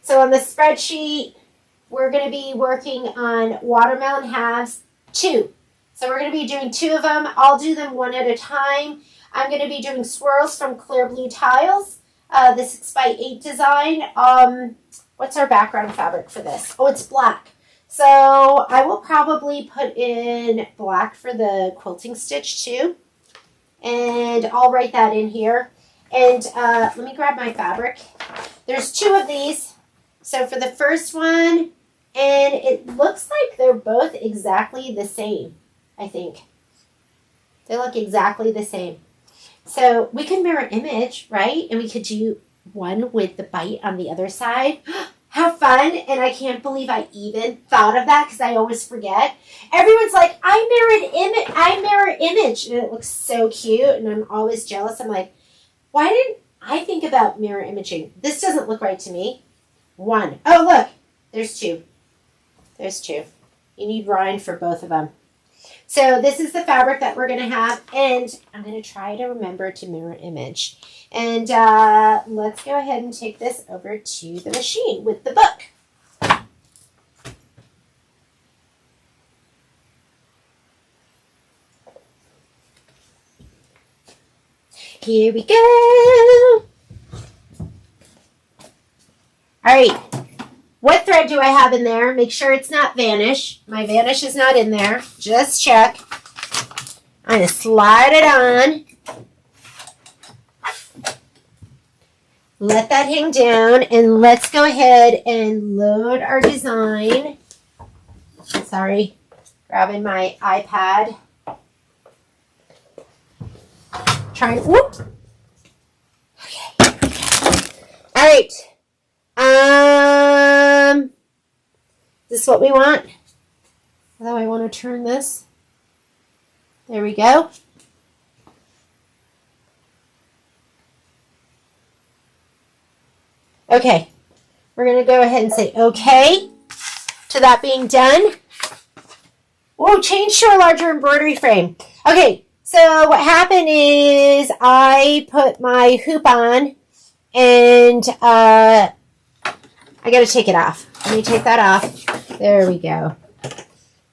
So on the spreadsheet, we're going to be working on watermelon halves 2. So we're going to be doing 2 of them. I'll do them one at a time. I'm going to be doing swirls from Clear Blue Tiles, the 6x8 design. What's our background fabric for this? Oh, it's black. So I will probably put in black for the quilting stitch too. And I'll write that in here. And let me grab my fabric. There's 2 of these. So for the first one, and it looks like they're both exactly the same, I think. They look exactly the same. So we could mirror image, right? And we could do one with the bite on the other side. How fun. And I can't believe I even thought of that because I always forget. Everyone's like, I mirror image. And it looks so cute. And I'm always jealous. I'm like, why didn't I think about mirror imaging? This doesn't look right to me. 1. Oh, look. There's 2. There's 2. You need rind for both of them. So this is the fabric that we're going to have, and I'm going to try to remember to mirror image. And let's go ahead and take this over to the machine with the book. Here we go. All right. What thread do I have in there? Make sure it's not vanish. My vanish is not in there. Just check. I'm going to slide it on. Let that hang down, and let's go ahead and load our design. Sorry, grabbing my iPad. Whoop. Okay. All right. Is this what we want? Although I want to turn this. There we go. Okay, we're going to go ahead and say okay to that being done. Oh, change to a larger embroidery frame. Okay, so what happened is I put my hoop on and I got to take it off. Let me take that off. There we go.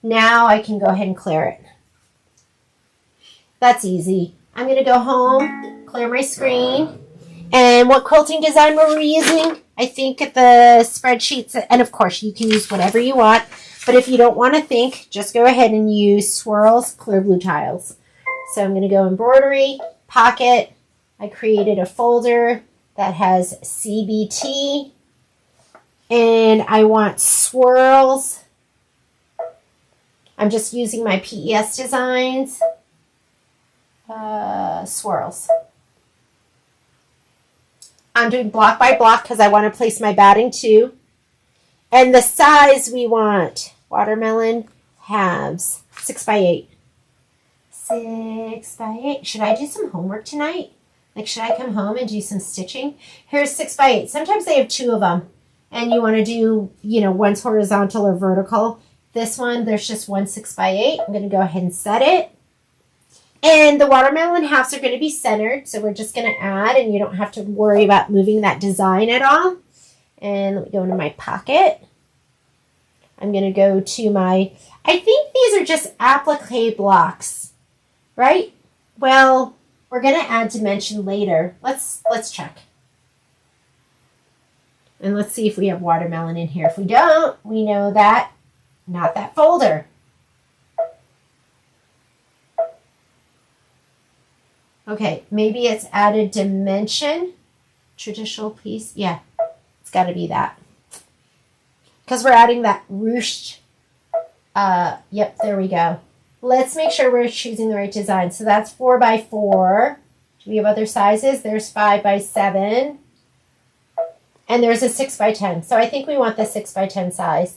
Now I can go ahead and clear it. That's easy. I'm going to go home, clear my screen. And what quilting design were we using? I think the spreadsheets, and of course you can use whatever you want, but if you don't want to think, just go ahead and use swirls, clear blue tiles. So I'm going to go embroidery, pocket. I created a folder that has CBT, and I want swirls. I'm just using my PES designs, swirls. I'm doing block by block because I want to place my batting too. And the size we want, watermelon halves, 6x8. 6x8. Should I do some homework tonight? Like, should I come home and do some stitching? Here's 6x8. Sometimes they have two of them. And you want to do, one's horizontal or vertical. This one, there's just one 6x8. I'm going to go ahead and set it. And the watermelon halves are going to be centered, so we're just going to add, and you don't have to worry about moving that design at all. And let me go into my pocket. I'm going to go to my, I think these are just applique blocks, right? Well, we're going to add dimension later. Let's check. And let's see if we have watermelon in here. If we don't, we know that, not that folder. Okay, maybe it's added dimension, traditional piece. Yeah, it's got to be that. Because we're adding that ruched. Yep, there we go. Let's make sure we're choosing the right design. So that's 4x4. Do we have other sizes? There's 5x7. And there's a 6x10. So I think we want the 6x10 size.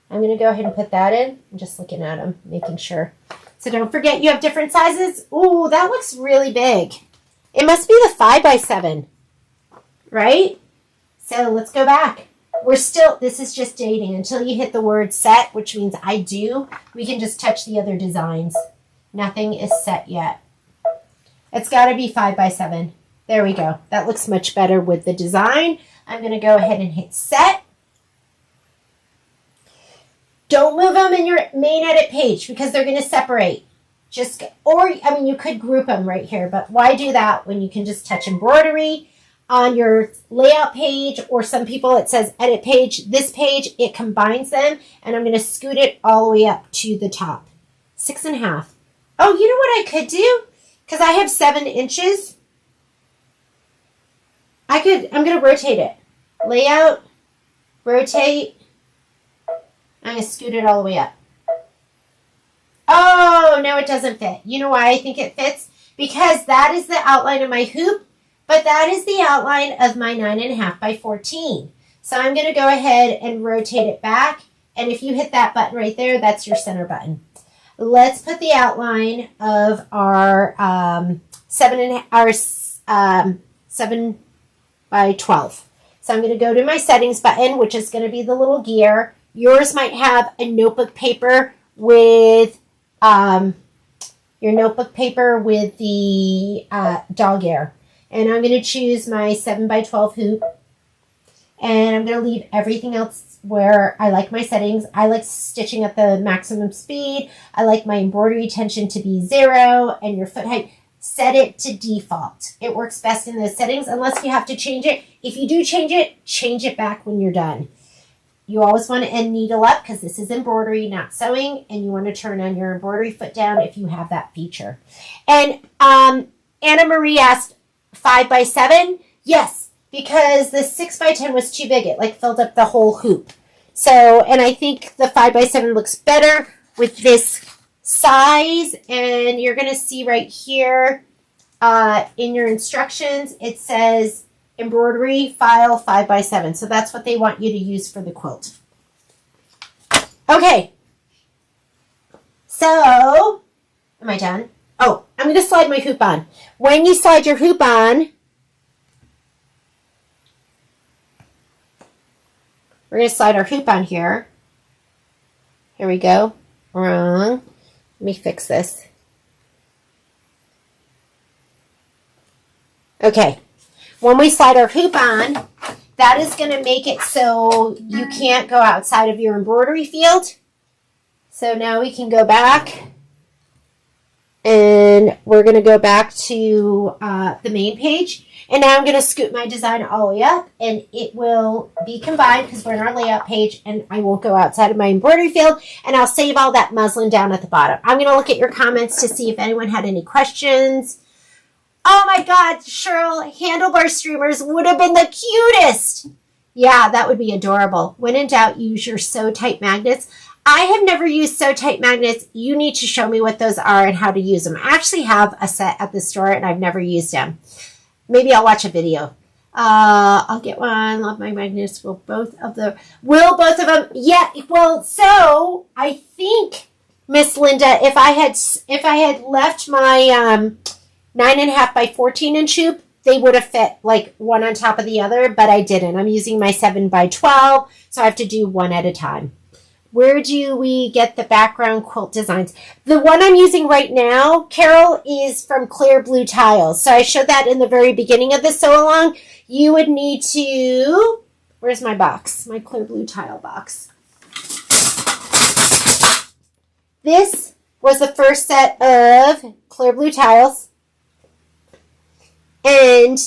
I'm going to go ahead and put that in. I'm just looking at them, making sure. So don't forget you have different sizes. Ooh, that looks really big. It must be the 5x7, right? So let's go back. This is just dating. Until you hit the word set, which means I do, we can just touch the other designs. Nothing is set yet. It's got to be 5x7. There we go. That looks much better with the design. I'm going to go ahead and hit set. Don't move them in your main edit page because they're going to separate. You could group them right here, but why do that when you can just touch embroidery on your layout page, or some people it says edit page. This page, it combines them, and I'm going to scoot it all the way up to the top. 6.5. Oh, you know what I could do? Because I have 7 inches. I'm going to rotate it. Layout, rotate. I'm going to scoot it all the way up. Oh, no, it doesn't fit. You know why I think it fits? Because that is the outline of my hoop, but that is the outline of my 9.5 by 14. So I'm going to go ahead and rotate it back. And if you hit that button right there, that's your center button. Let's put the outline of our 7 by 12. So I'm going to go to my settings button, which is going to be the little gear. Yours might have a notebook paper with the dog ear. And I'm going to choose my 7 by 12 hoop. And I'm going to leave everything else where I like my settings. I like stitching at the maximum speed. I like my embroidery tension to be 0 and your foot height. Set it to default. It works best in those settings unless you have to change it. If you do change it back when you're done. You always want to end needle up because this is embroidery, not sewing, and you want to turn on your embroidery foot down if you have that feature. And Anna Marie asked 5x7. Yes, because the 6x10 was too big. It like filled up the whole hoop. So, and I think the 5x7 looks better with this size. And you're going to see right here in your instructions, it says embroidery file 5x7. So that's what they want you to use for the quilt. Okay. So, am I done? Oh, I'm going to slide my hoop on. When you slide your hoop on, we're going to slide our hoop on here. Here we go. Wrong. Let me fix this. Okay. When we slide our hoop on, that is going to make it so you can't go outside of your embroidery field. So now we can go back. And we're going to go back to the main page. And now I'm going to scoot my design all the way up. And it will be combined because we're in our layout page. And I won't go outside of my embroidery field. And I'll save all that muslin down at the bottom. I'm going to look at your comments to see if anyone had any questions. Oh my God, Cheryl, handlebar streamers would have been the cutest. Yeah, that would be adorable. When in doubt, use your Sew Tight magnets. I have never used Sew Tight magnets. You need to show me what those are and how to use them. I actually have a set at the store and I've never used them. Maybe I'll watch a video. I'll get one. Love my magnets. Will both of them? Yeah. Well, so I think, Miss Linda, if I had left my 9.5 by 14 inch hoop, they would have fit like one on top of the other, but I didn't. I'm using my 7 by 12, so I have to do one at a time. Where do we get the background quilt designs? The one I'm using right now, Carol, is from Clear Blue Tiles. So I showed that in the very beginning of the sew along. You would need to, where's my box? My Clear Blue Tile box. This was the first set of Clear Blue Tiles. And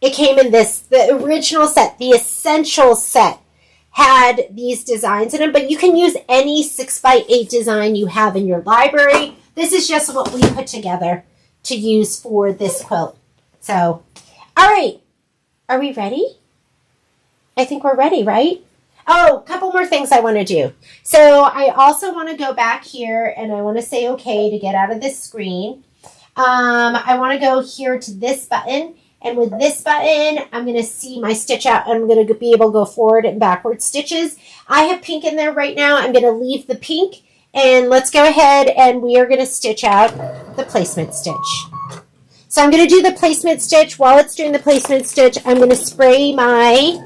it came in the original set, the essential set, had these designs in them, but you can use any 6x8 design you have in your library. This is just what we put together to use for this quilt. So, all right, are we ready? I think we're ready, right? Oh, a couple more things I want to do. So I also want to go back here and I want to say okay to get out of this screen. I want to go here to this button. And with this button, I'm going to see my stitch out. I'm going to be able to go forward and backward stitches. I have pink in there right now. I'm going to leave the pink. And let's go ahead and we are going to stitch out the placement stitch. So I'm going to do the placement stitch. While it's doing the placement stitch, I'm going to spray my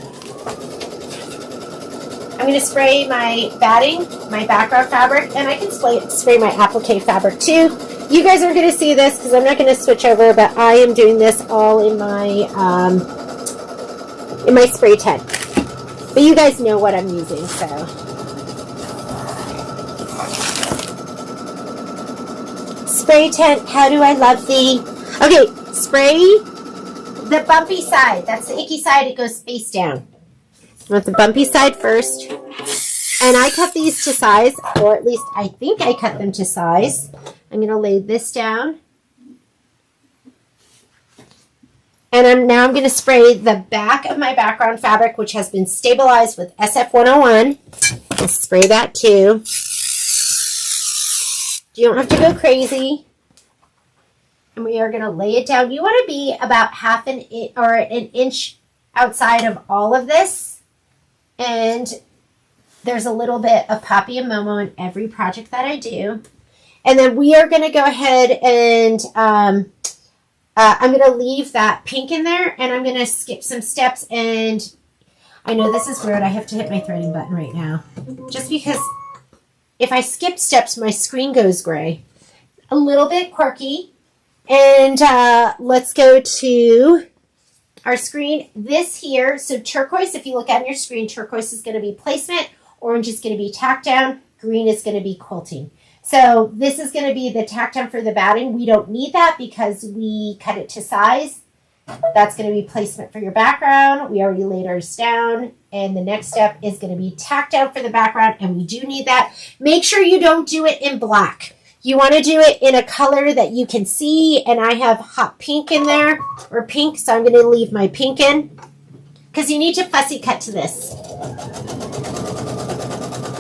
batting, my background fabric, and I can spray my applique fabric too. You guys are going to see this because I'm not going to switch over, but I am doing this all in my spray tent. But you guys know what I'm using, so. Spray tent, how do I love thee? Okay, spray the bumpy side. That's the icky side. It goes face down. I want the bumpy side first. And I cut these to size, or at least I think I cut them to size. I'm going to lay this down. And now I'm going to spray the back of my background fabric, which has been stabilized with SF101. I'll spray that too. You don't have to go crazy. And we are going to lay it down. You want to be about half an inch or an inch outside of all of this. And there's a little bit of Poppy and Momo in every project that I do. And then we are going to go ahead and I'm going to leave that pink in there. And I'm going to skip some steps. And I know this is weird. I have to hit my threading button right now. Just because if I skip steps, my screen goes gray. A little bit quirky. And let's go to our screen. This here, so turquoise, if you look at your screen, turquoise is going to be placement. Orange is going to be tack down. Green is going to be quilting. So this is going to be the tack down for the batting. We don't need that because we cut it to size. That's going to be placement for your background. We already laid ours down. And the next step is going to be tacked out for the background. And we do need that. Make sure you don't do it in black. You want to do it in a color that you can see. And I have hot pink in there, or pink. So I'm going to leave my pink in, because you need to fussy cut to this.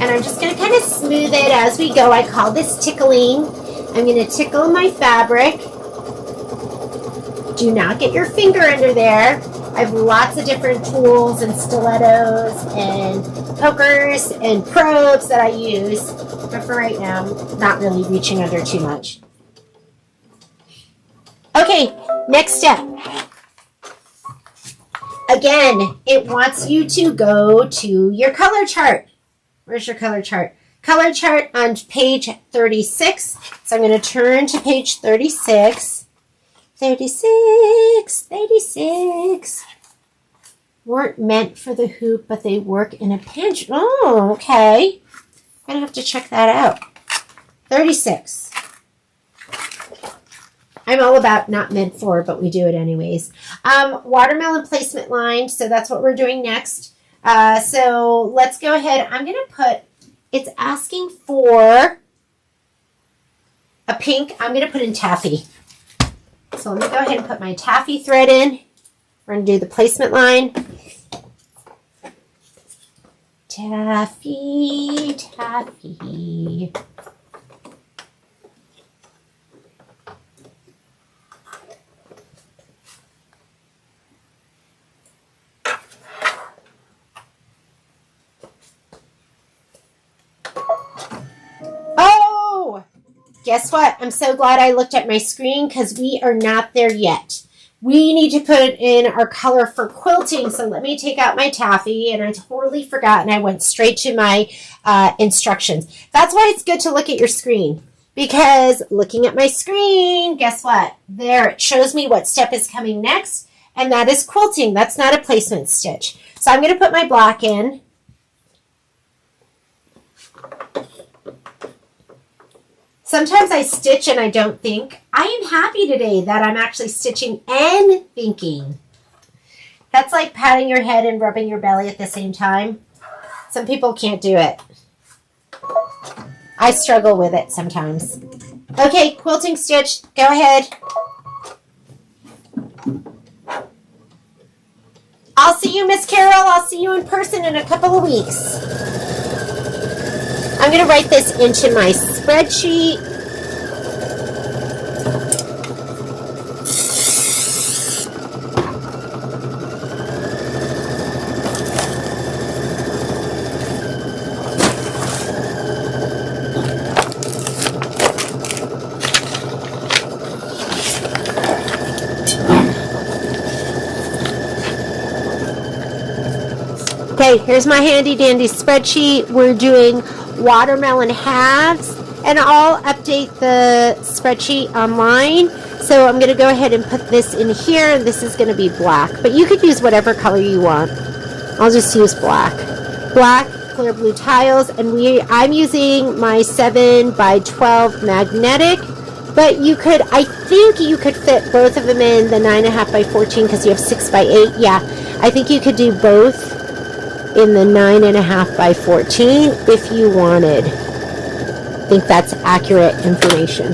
And I'm just going to kind of smooth it as we go. I call this tickling. I'm going to tickle my fabric. Do not get your finger under there. I have lots of different tools and stilettos and pokers and probes that I use. But for right now, I'm not really reaching under too much. Okay, next step. Again, it wants you to go to your color chart. Where's your color chart? Color chart on page 36. So I'm going to turn to page 36. 36. Weren't meant for the hoop, but they work in a pinch. Oh, okay. I'm going to have to check that out. 36. I'm all about not meant for, but we do it anyways. Watermelon placement line. So that's what we're doing next. So let's go ahead. I'm going to put, it's asking for a pink. I'm going to put in taffy. So let me go ahead and put my taffy thread in. We're going to do the placement line. Taffy, taffy. Guess what? I'm so glad I looked at my screen, because we are not there yet. We need to put in our color for quilting. So let me take out my taffy, and I totally forgot, and I went straight to my instructions. That's why it's good to look at your screen, because looking at my screen, guess what? There, it shows me what step is coming next, and that is quilting. That's not a placement stitch. So I'm going to put my block in. Sometimes I stitch and I don't think. I am happy today that I'm actually stitching and thinking. That's like patting your head and rubbing your belly at the same time. Some people can't do it. I struggle with it sometimes. Okay, quilting stitch. Go ahead. I'll see you, Miss Carol. I'll see you in person in a couple of weeks. I'm going to write this into my spreadsheet. Okay, here's my handy dandy spreadsheet. We're doing watermelon halves, and I'll update the spreadsheet online. So I'm going to go ahead and put this in here, and this is going to be black, but you could use whatever color you want. I'll just use black. Black, clear blue tiles, and I'm using my 7 by 12 magnetic, but you could, I think you could fit both of them in the 9.5 by 14 because you have 6 by 8. Yeah, I think you could do both in the 9.5 by 14 if you wanted. I think that's accurate information.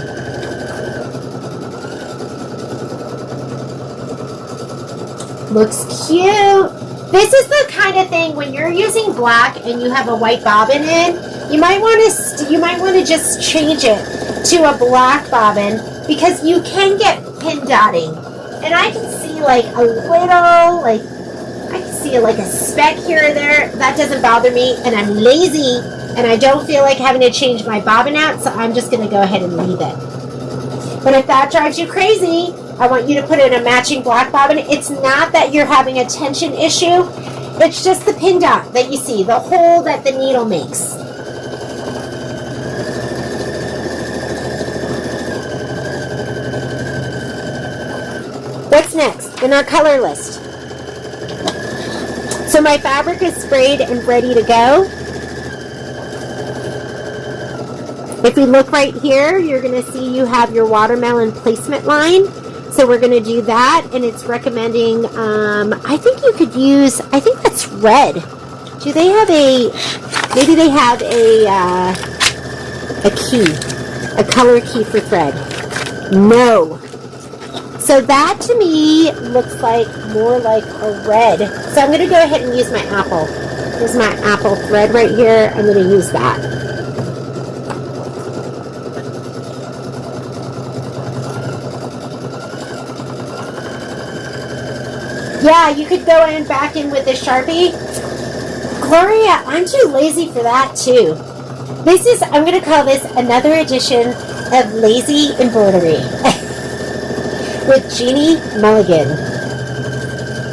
Looks cute. This is the kind of thing when you're using black and you have a white bobbin in, you might want to just change it to a black bobbin, because you can get pin dotting. And I can see like a little, like I can see like a speck here or there. That doesn't bother me, and I'm lazy and I don't feel like having to change my bobbin out, so I'm just going to go ahead and leave it. But if that drives you crazy, I want you to put in a matching black bobbin. It's not that you're having a tension issue. It's just the pin dot that you see, the hole that the needle makes. What's next in our color list? So my fabric is sprayed and ready to go. If we look right here, you're going to see you have your watermelon placement line. So we're going to do that, and it's recommending, I think you could use, I think that's red. Do they have maybe they have a key, a color key for thread? No. So that to me looks like more like a red. So I'm going to go ahead and use my apple. Here's my apple thread right here. I'm going to use that. Yeah, you could go in back in with a Sharpie. Gloria, I'm too lazy for that too. I'm going to call this another edition of Lazy Embroidery with Jeanne Mulligan.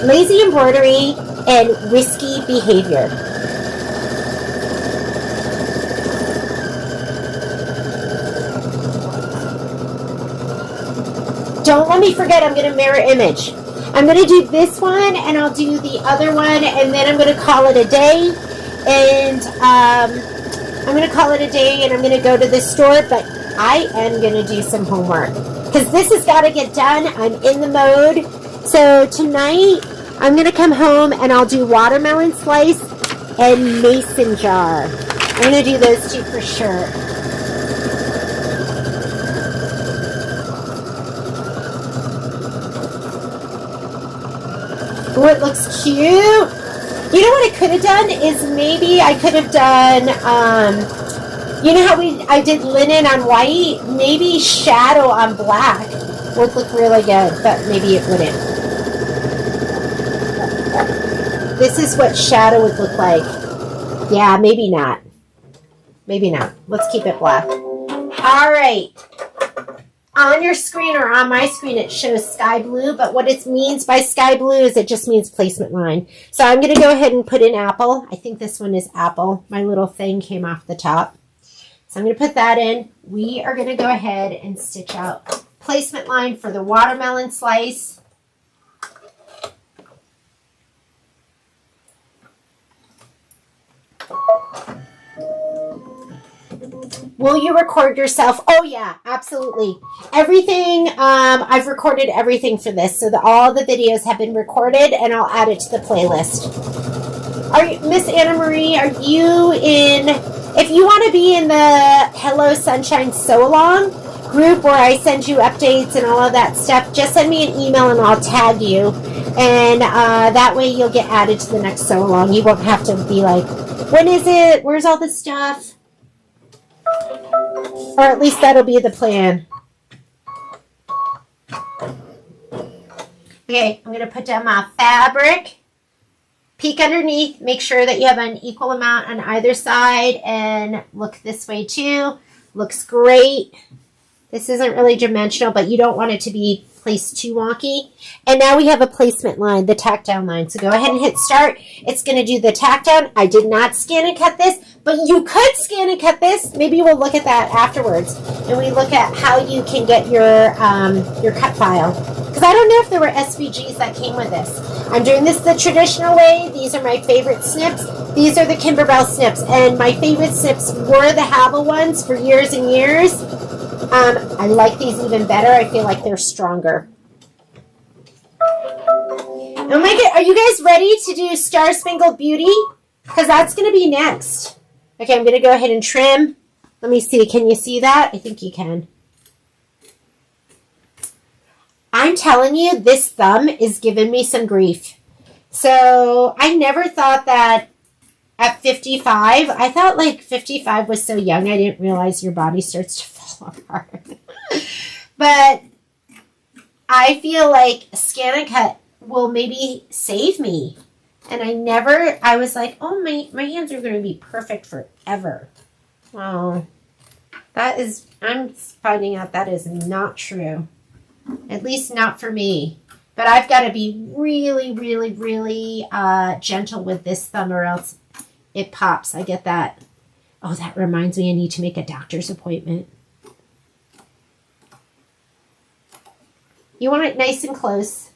Lazy embroidery and risky behavior. Don't let me forget, I'm going to mirror image. I'm going to do this one, and I'll do the other one, and then I'm going to call it a day. And I'm going to call it a day, and I'm going to go to the store, but I am going to do some homework because this has got to get done. I'm in the mode. So tonight, I'm going to come home, and I'll do watermelon slice and mason jar. I'm going to do those two for sure. Oh, it looks cute. You know what I could have done is maybe I could have done, you know how I did linen on white? Maybe shadow on black would look really good, but maybe it wouldn't. This is what shadow would look like. Yeah, maybe not. Maybe not. Let's keep it black. All right. On your screen or on my screen, it shows sky blue, but what it means by sky blue is it just means placement line. So I'm going to go ahead and put in apple. I think this one is apple. My little thing came off the top. So I'm going to put that in. We are going to go ahead and stitch out placement line for the watermelon slice. Will you record yourself? Oh yeah, absolutely. Everything, I've recorded everything for this, so all the videos have been recorded, and I'll add it to the playlist. Miss Anna Marie, are you in, if you want to be in the Hello Sunshine Sew Along group where I send you updates and all of that stuff, just send me an email and I'll tag you, and that way you'll get added to the next Sew Along. You won't have to be like, when is it? Where's all this stuff? Or at least that'll be the plan. Okay, I'm going to put down my fabric. Peek underneath. Make sure that you have an equal amount on either side. And look this way too. Looks great. This isn't really dimensional, but you don't want it to be placed too wonky. And now we have a placement line, the tack down line. So go ahead and hit start. It's going to do the tack down. I did not scan and cut this, but you could scan and cut this. Maybe we'll look at that afterwards. And we look at how you can get your cut file. Because I don't know if there were SVGs that came with this. I'm doing this the traditional way. These are my favorite snips. These are the Kimberbell snips. And my favorite snips were the Havel ones for years and years. I like these even better. I feel like they're stronger. Oh my God, are you guys ready to do Star Spangled Beauty? Because that's going to be next. Okay, I'm going to go ahead and trim. Let me see. Can you see that? I think you can. I'm telling you, this thumb is giving me some grief. So I never thought that at 55, I thought like 55 was so young, I didn't realize your body starts to fall apart. But I feel like scan and cut will maybe save me. And I was like, oh, my hands are going to be perfect forever. Oh, I'm finding out that is not true. At least not for me. But I've got to be really, really, really gentle with this thumb or else it pops. I get that. Oh, that reminds me I need to make a doctor's appointment. You want it nice and close.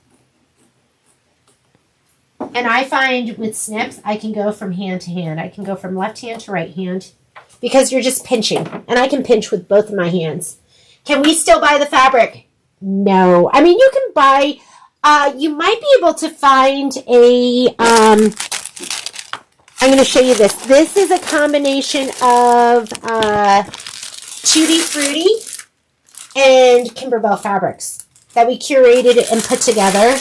And I find with snips, I can go from hand to hand. I can go from left hand to right hand because you're just pinching. And I can pinch with both of my hands. Can we still buy the fabric? know. I mean, you can buy, you might be able to find a, I'm going to show you this. This is a combination of Tutti Frutti and Kimberbell fabrics that we curated and put together.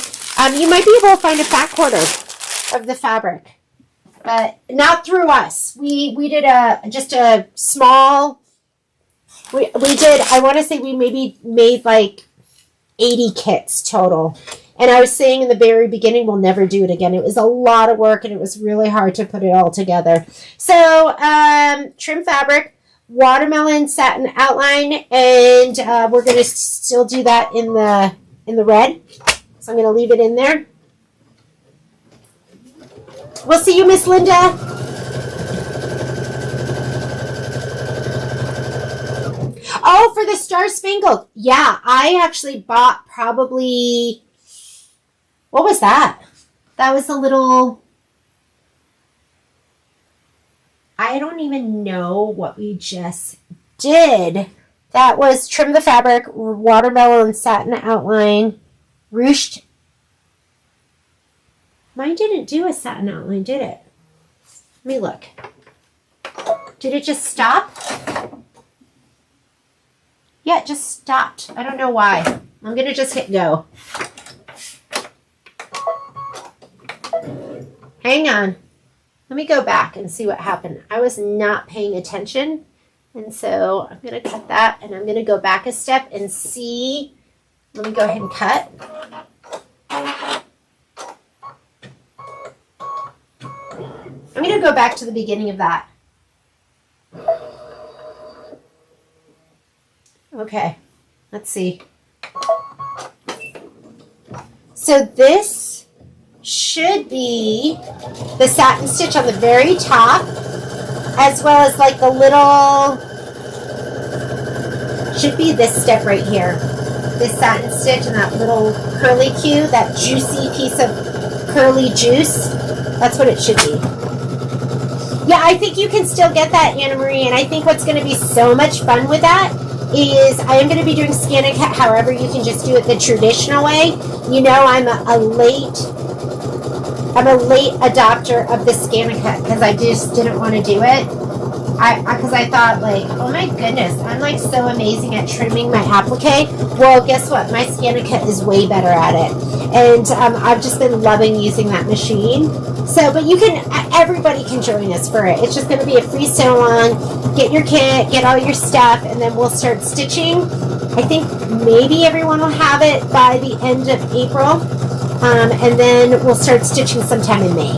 You might be able to find a fat quarter of the fabric, but not through us. We did just a small, we did, I want to say we maybe made like 80 kits total. And I was saying in the very beginning, we'll never do it again. It was a lot of work and it was really hard to put it all together. So, trim fabric, watermelon satin outline, and we're going to still do that in the red. So I'm going to leave it in there. We'll see you, Miss Linda. Oh, for the Star Spangled. Yeah, I actually bought probably, what was that? That was a little, I don't even know what we just did. That was trim the fabric, watermelon satin outline, ruched. Mine didn't do a satin outline, did it? Let me look. Did it just stop? Yeah, it just stopped. I don't know why. I'm going to just hit go. Hang on. Let me go back and see what happened. I was not paying attention. And so I'm going to cut that and I'm going to go back a step and see. Let me go ahead and cut. I'm going to go back to the beginning of that. Okay, let's see. So this should be the satin stitch on the very top, as well as like the little, should be this step right here. This satin stitch and that little curly cue, that juicy piece of curly juice. That's what it should be. Yeah, I think you can still get that, Anna Marie, and I think what's going to be so much fun with that is I am going to be doing scan and cut. However, you can just do it the traditional way. You know, I'm a late adopter of the scan and cut because I just didn't want to do it. Because I thought, like, oh my goodness, I'm like so amazing at trimming my applique. Well, guess what? My scan and cut is way better at it. And I've just been loving using that machine. So, but you can, everybody can join us for it. It's just going to be a free sew along. Get your kit, get all your stuff, and then we'll start stitching. I think maybe everyone will have it by the end of April. And then we'll start stitching sometime in May.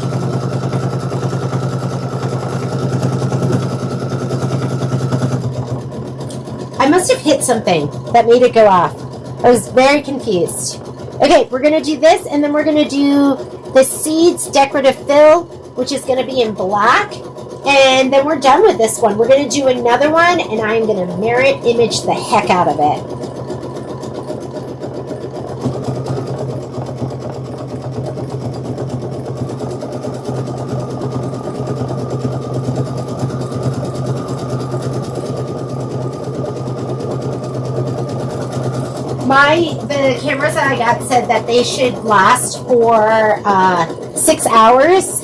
I must have hit something that made it go off. I was very confused. Okay, we're going to do this, and then we're going to do the Seeds Decorative Fill, which is going to be in black. And then we're done with this one. We're going to do another one, and I'm going to mirror image the heck out of it. The cameras that I got said that they should last for 6 hours.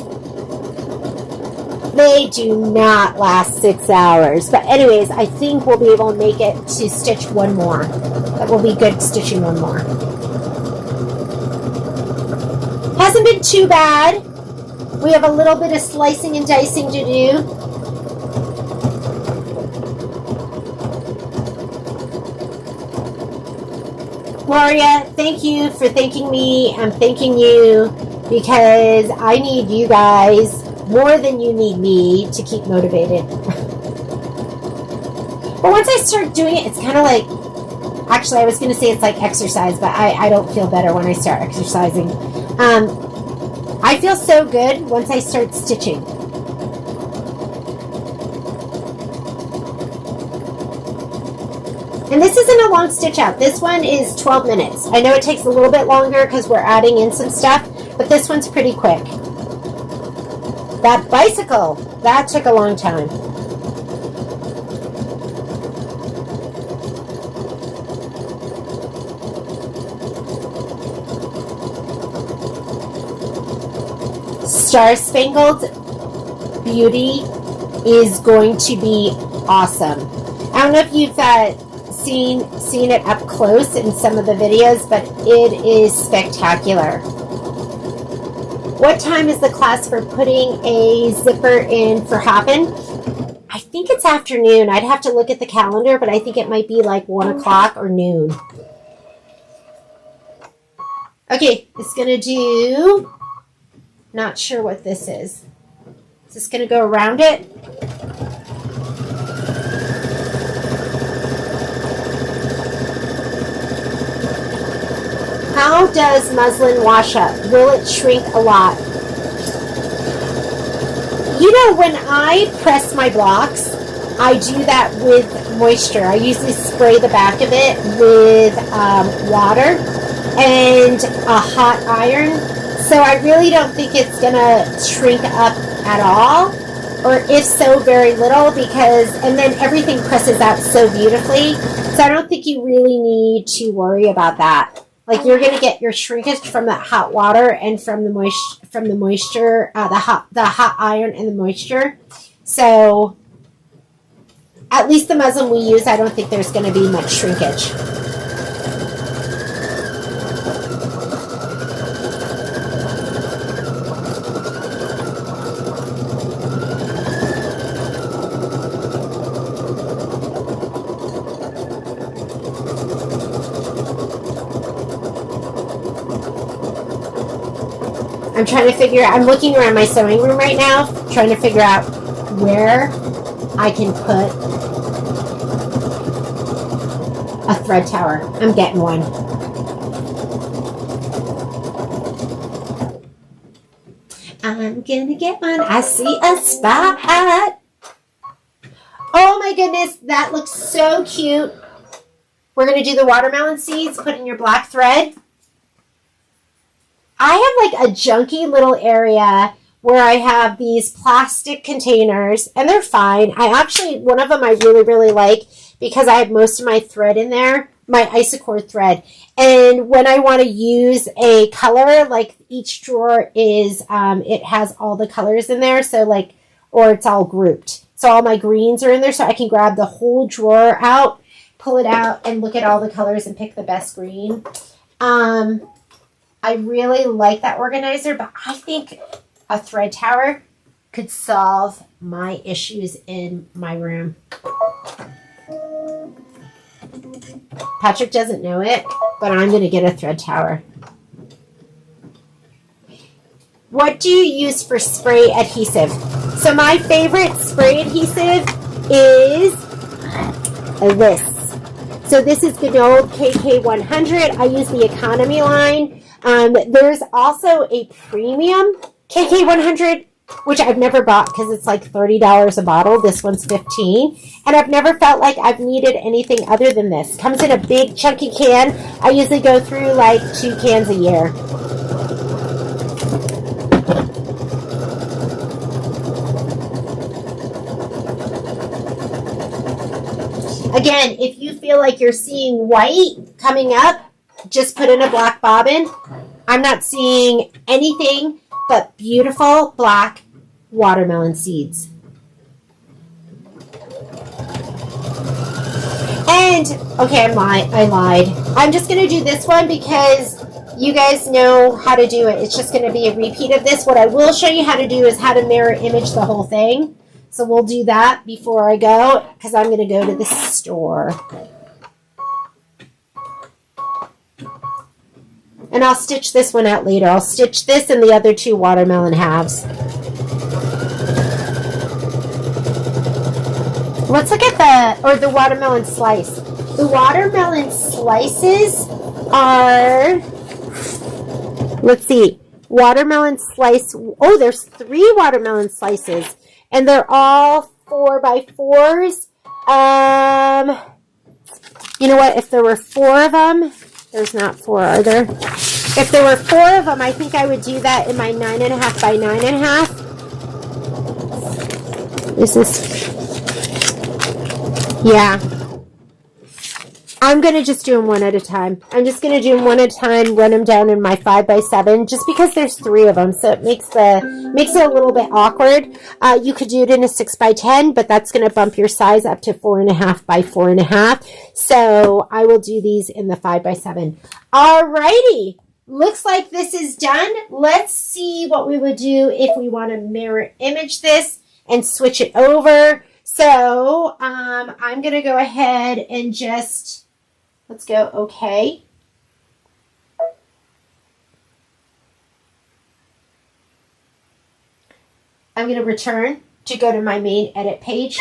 They do not last 6 hours. But anyways, I think we'll be able to make it to stitch one more. That will be good stitching one more. Hasn't been too bad. We have a little bit of slicing and dicing to do. Gloria, thank you for thanking me. I'm thanking you because I need you guys more than you need me to keep motivated. But once I start doing it, it's kind of like, actually I was going to say it's like exercise, but I don't feel better when I start exercising. I feel so good once I start stitching. And this isn't a long stitch out. This one is 12 minutes. I know it takes a little bit longer because we're adding in some stuff, but this one's pretty quick. That bicycle, that took a long time. Star Spangled Beauty is going to be awesome. I don't know if you've seen it up close in some of the videos, but it is spectacular. What time is the class for putting a zipper in for Hoffman? I think it's afternoon. I'd have to look at the calendar, but I think it might be like 1 o'clock or noon. Okay, it's going to do, not sure what this is. Is this going to go around it? How does muslin wash up? Will it shrink a lot? You know, when I press my blocks, I do that with moisture. I usually spray the back of it with water and a hot iron. So I really don't think it's going to shrink up at all. Or if so, very little, because, and then everything presses out so beautifully. So I don't think you really need to worry about that. Like, you're going to get your shrinkage from that hot water and from the moisture, the hot iron and the moisture. So, at least the muslin we use, I don't think there's going to be much shrinkage. I'm trying to figure out, I'm looking around my sewing room right now, trying to figure out where I can put a thread tower. I'm getting one. I'm gonna get one. I see a spot. Oh my goodness, that looks so cute. We're gonna do the watermelon seeds, put in your black thread. I have like a junky little area where I have these plastic containers, and they're fine. One of them I really, really like because I have most of my thread in there, my Isocord thread. And when I want to use a color, like each drawer is, it has all the colors in there. So like, or it's all grouped. So all my greens are in there. So I can grab the whole drawer out, pull it out, and look at all the colors and pick the best green. I really like that organizer, but I think a thread tower could solve my issues in my room. Patrick doesn't know it, but I'm going to get a thread tower. What do you use for spray adhesive? So my favorite spray adhesive is this. So this is good old KK100. I use the economy line. There's also a premium KK100, which I've never bought because it's like $30 a bottle. This one's $15. And I've never felt like I've needed anything other than this. Comes in a big chunky can. I usually go through like 2 cans a year. Again, if you feel like you're seeing white coming up, just put in a black bobbin. I'm not seeing anything but beautiful black watermelon seeds. And, okay, I lied. I'm just going to do this one because you guys know how to do it. It's just going to be a repeat of this. What I will show you how to do is how to mirror image the whole thing. So we'll do that before I go because I'm going to go to the store. And I'll stitch this one out later. I'll stitch this and the other 2 watermelon halves. Let's look at the watermelon slice. The watermelon slices are, let's see, watermelon slice. Oh, there's 3 watermelon slices. And they're all 4x4s. You know what? If there were 4 of them, there's not 4, are there? If there were 4 of them, I think I would do that in my 9.5 by 9.5. Is this? Yeah. I'm going to just do them one at a time. I'm just going to do them one at a time, run them down in my 5x7, just because there's 3 of them, so it makes it a little bit awkward. You could do it in a 6x10, but that's going to bump your size up to 4.5 by 4.5. So I will do these in the 5x7. Alrighty. Looks like this is done. Let's see what we would do if we want to mirror image this and switch it over. So I'm going to go ahead and just, let's go okay. I'm going to return to go to my main edit page.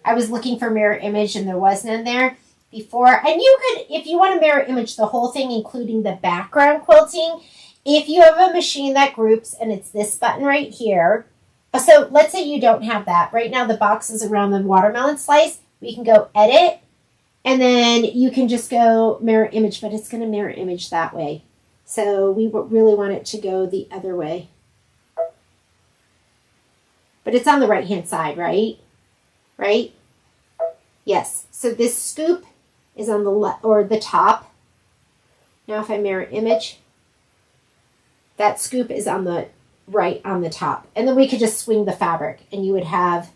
I was looking for mirror image and there was none there before. And you could, if you want to mirror image the whole thing, including the background quilting, if you have a machine that groups and it's this button right here. So let's say you don't have that. Right now the box is around the watermelon slice. We can go edit and then you can just go mirror image, but it's going to mirror image that way. So we really want it to go the other way. But it's on the right hand side, right? Right? Yes. So this scoop is on the left or the top. Now if I mirror image, that scoop is on the right on the top. And then we could just swing the fabric and you would have,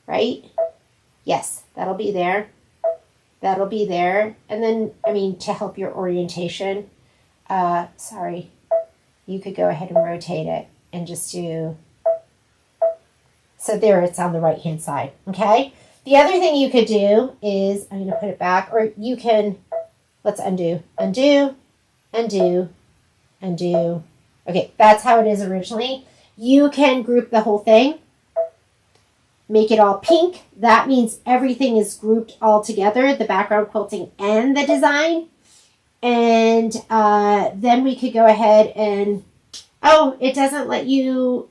right? Yes, that'll be there. That'll be there. And then, I mean, to help your orientation, sorry, you could go ahead and rotate it and just do, so there it's on the right hand side, okay? The other thing you could do is, I'm going to put it back, or you can, let's undo, undo, undo, undo. Okay, that's how it is originally. You can group the whole thing, make it all pink. That means everything is grouped all together, the background quilting and the design. And then we could go ahead and, oh, it doesn't let you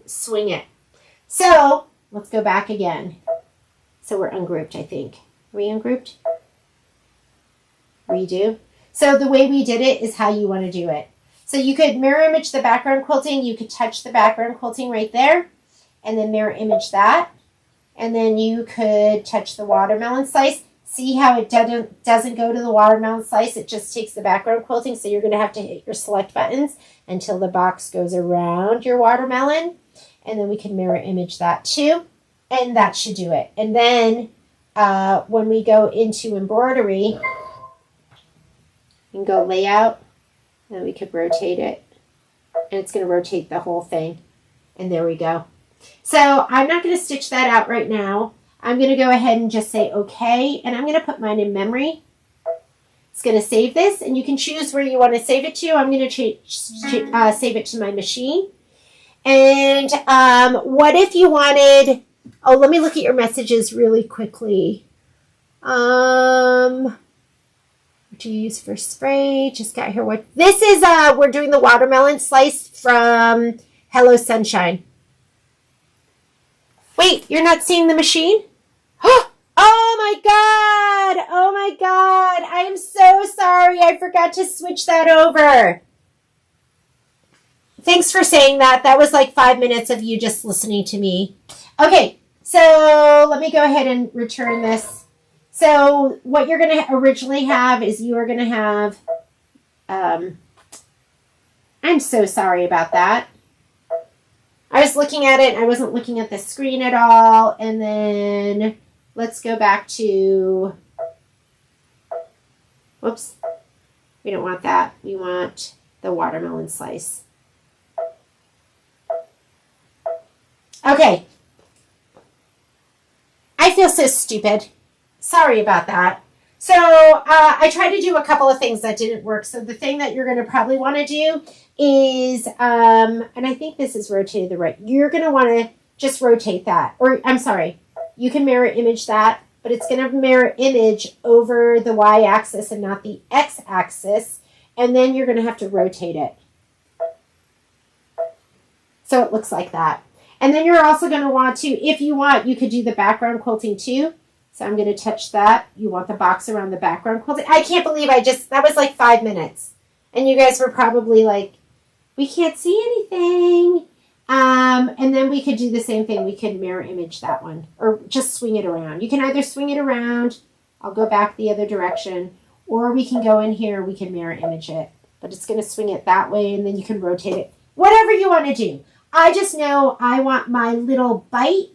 swing it. So let's go back again. So we're ungrouped, I think. Are we ungrouped? Redo. So the way we did it is how you want to do it. So you could mirror image the background quilting. You could touch the background quilting right there and then mirror image that. And then you could touch the watermelon slice. See how it doesn't go to the watermelon slice. It just takes the background quilting. So you're going to have to hit your select buttons until the box goes around your watermelon. And then we can mirror image that too. And that should do it. And then when we go into embroidery, you can go layout. Then we could rotate it. And it's going to rotate the whole thing. And there we go. So I'm not going to stitch that out right now. I'm going to go ahead and just say okay. And I'm going to put mine in memory. It's going to save this. And you can choose where you want to save it to. I'm going to save it to my machine. And what if you wanted... Oh, let me look at your messages really quickly. What do you use for spray? Just got here. What this is? We're doing the watermelon slice from Hello Sunshine. Wait, you're not seeing the machine? Oh my god! Oh my god! I am so sorry. I forgot to switch that over. Thanks for saying that. That was like 5 minutes of you just listening to me. Okay, so let me go ahead and return this. So what you're going to originally have is you are going to have, I'm so sorry about that. I was looking at it and I wasn't looking at the screen at all. And then let's go back to, whoops, we don't want that. We want the watermelon slice. Okay. I feel so stupid. Sorry about that. So I tried to do a couple of things that didn't work. So the thing that you're going to probably want to do is, and I think this is rotated the right, you're going to want to just rotate that. Or I'm sorry, you can mirror image that, but it's going to mirror image over the y-axis and not the x-axis. And then you're going to have to rotate it. So it looks like that. And then you're also going to want to, if you want, you could do the background quilting too. So I'm going to touch that. You want the box around the background quilting. I can't believe that was like 5 minutes. And you guys were probably like, we can't see anything. And then we could do the same thing. We could mirror image that one or just swing it around. You can either swing it around I'll go back the other direction. Or we can go in here, we can mirror image it. But it's going to swing it that way, and then you can rotate it. Whatever you want to do. I just know I want my little bite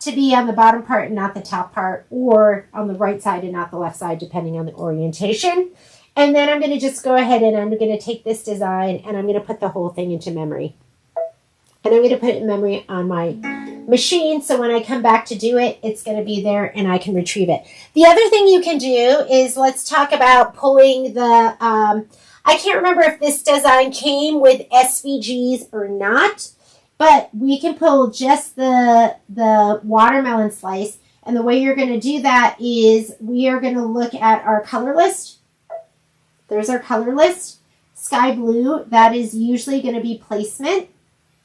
to be on the bottom part and not the top part, or on the right side and not the left side, depending on the orientation. And then I'm going to just go ahead and I'm going to take this design and I'm going to put the whole thing into memory. And I'm going to put it in memory on my machine, so when I come back to do it, it's going to be there and I can retrieve it. The other thing you can do is, let's talk about pulling the, I can't remember if this design came with SVGs or not, but we can pull just the watermelon slice. And the way you're going to do that is we are going to look at our color list. There's our color list. Sky blue, that is usually going to be placement.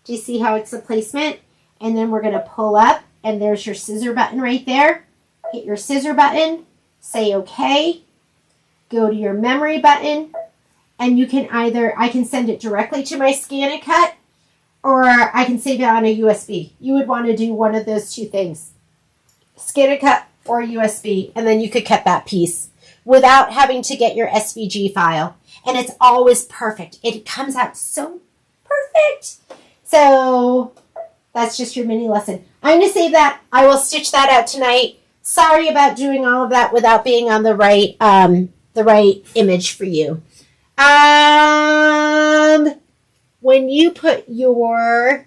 Do you see how it's the placement? And then we're going to pull up, and there's your scissor button right there. Hit your scissor button, say okay, go to your memory button, and you can either, I can send it directly to my Scan and Cut, or I can save it on a USB. You would want to do one of those two things. Scan and Cut or USB, and then you could cut that piece without having to get your SVG file. And it's always perfect. It comes out so perfect. So that's just your mini lesson. I'm going to save that. I will stitch that out tonight. Sorry about doing all of that without being on the right image for you. When you put your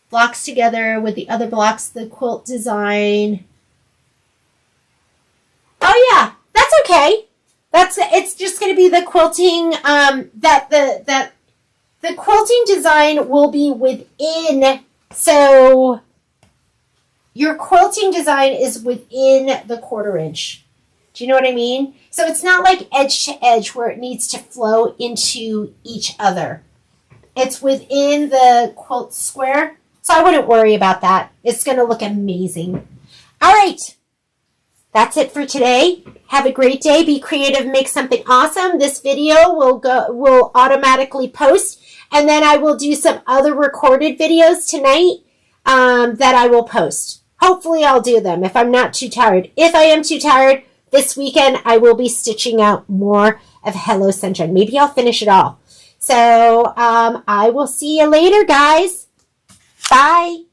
blocks together with the other blocks, the quilt design. Oh yeah, that's okay. It's just going to be the quilting. The quilting design will be within. So your quilting design is within the 1/4 inch. Do you know what I mean? So it's not like edge to edge where it needs to flow into each other. It's within the quilt square. So I wouldn't worry about that. It's going to look amazing. All right. That's it for today. Have a great day. Be creative. Make something awesome. This video will automatically post. And then I will do some other recorded videos tonight that I will post. Hopefully I'll do them if I'm not too tired. If I am too tired, this weekend I will be stitching out more of Hello Sunshine. Maybe I'll finish it all. So I will see you later, guys. Bye.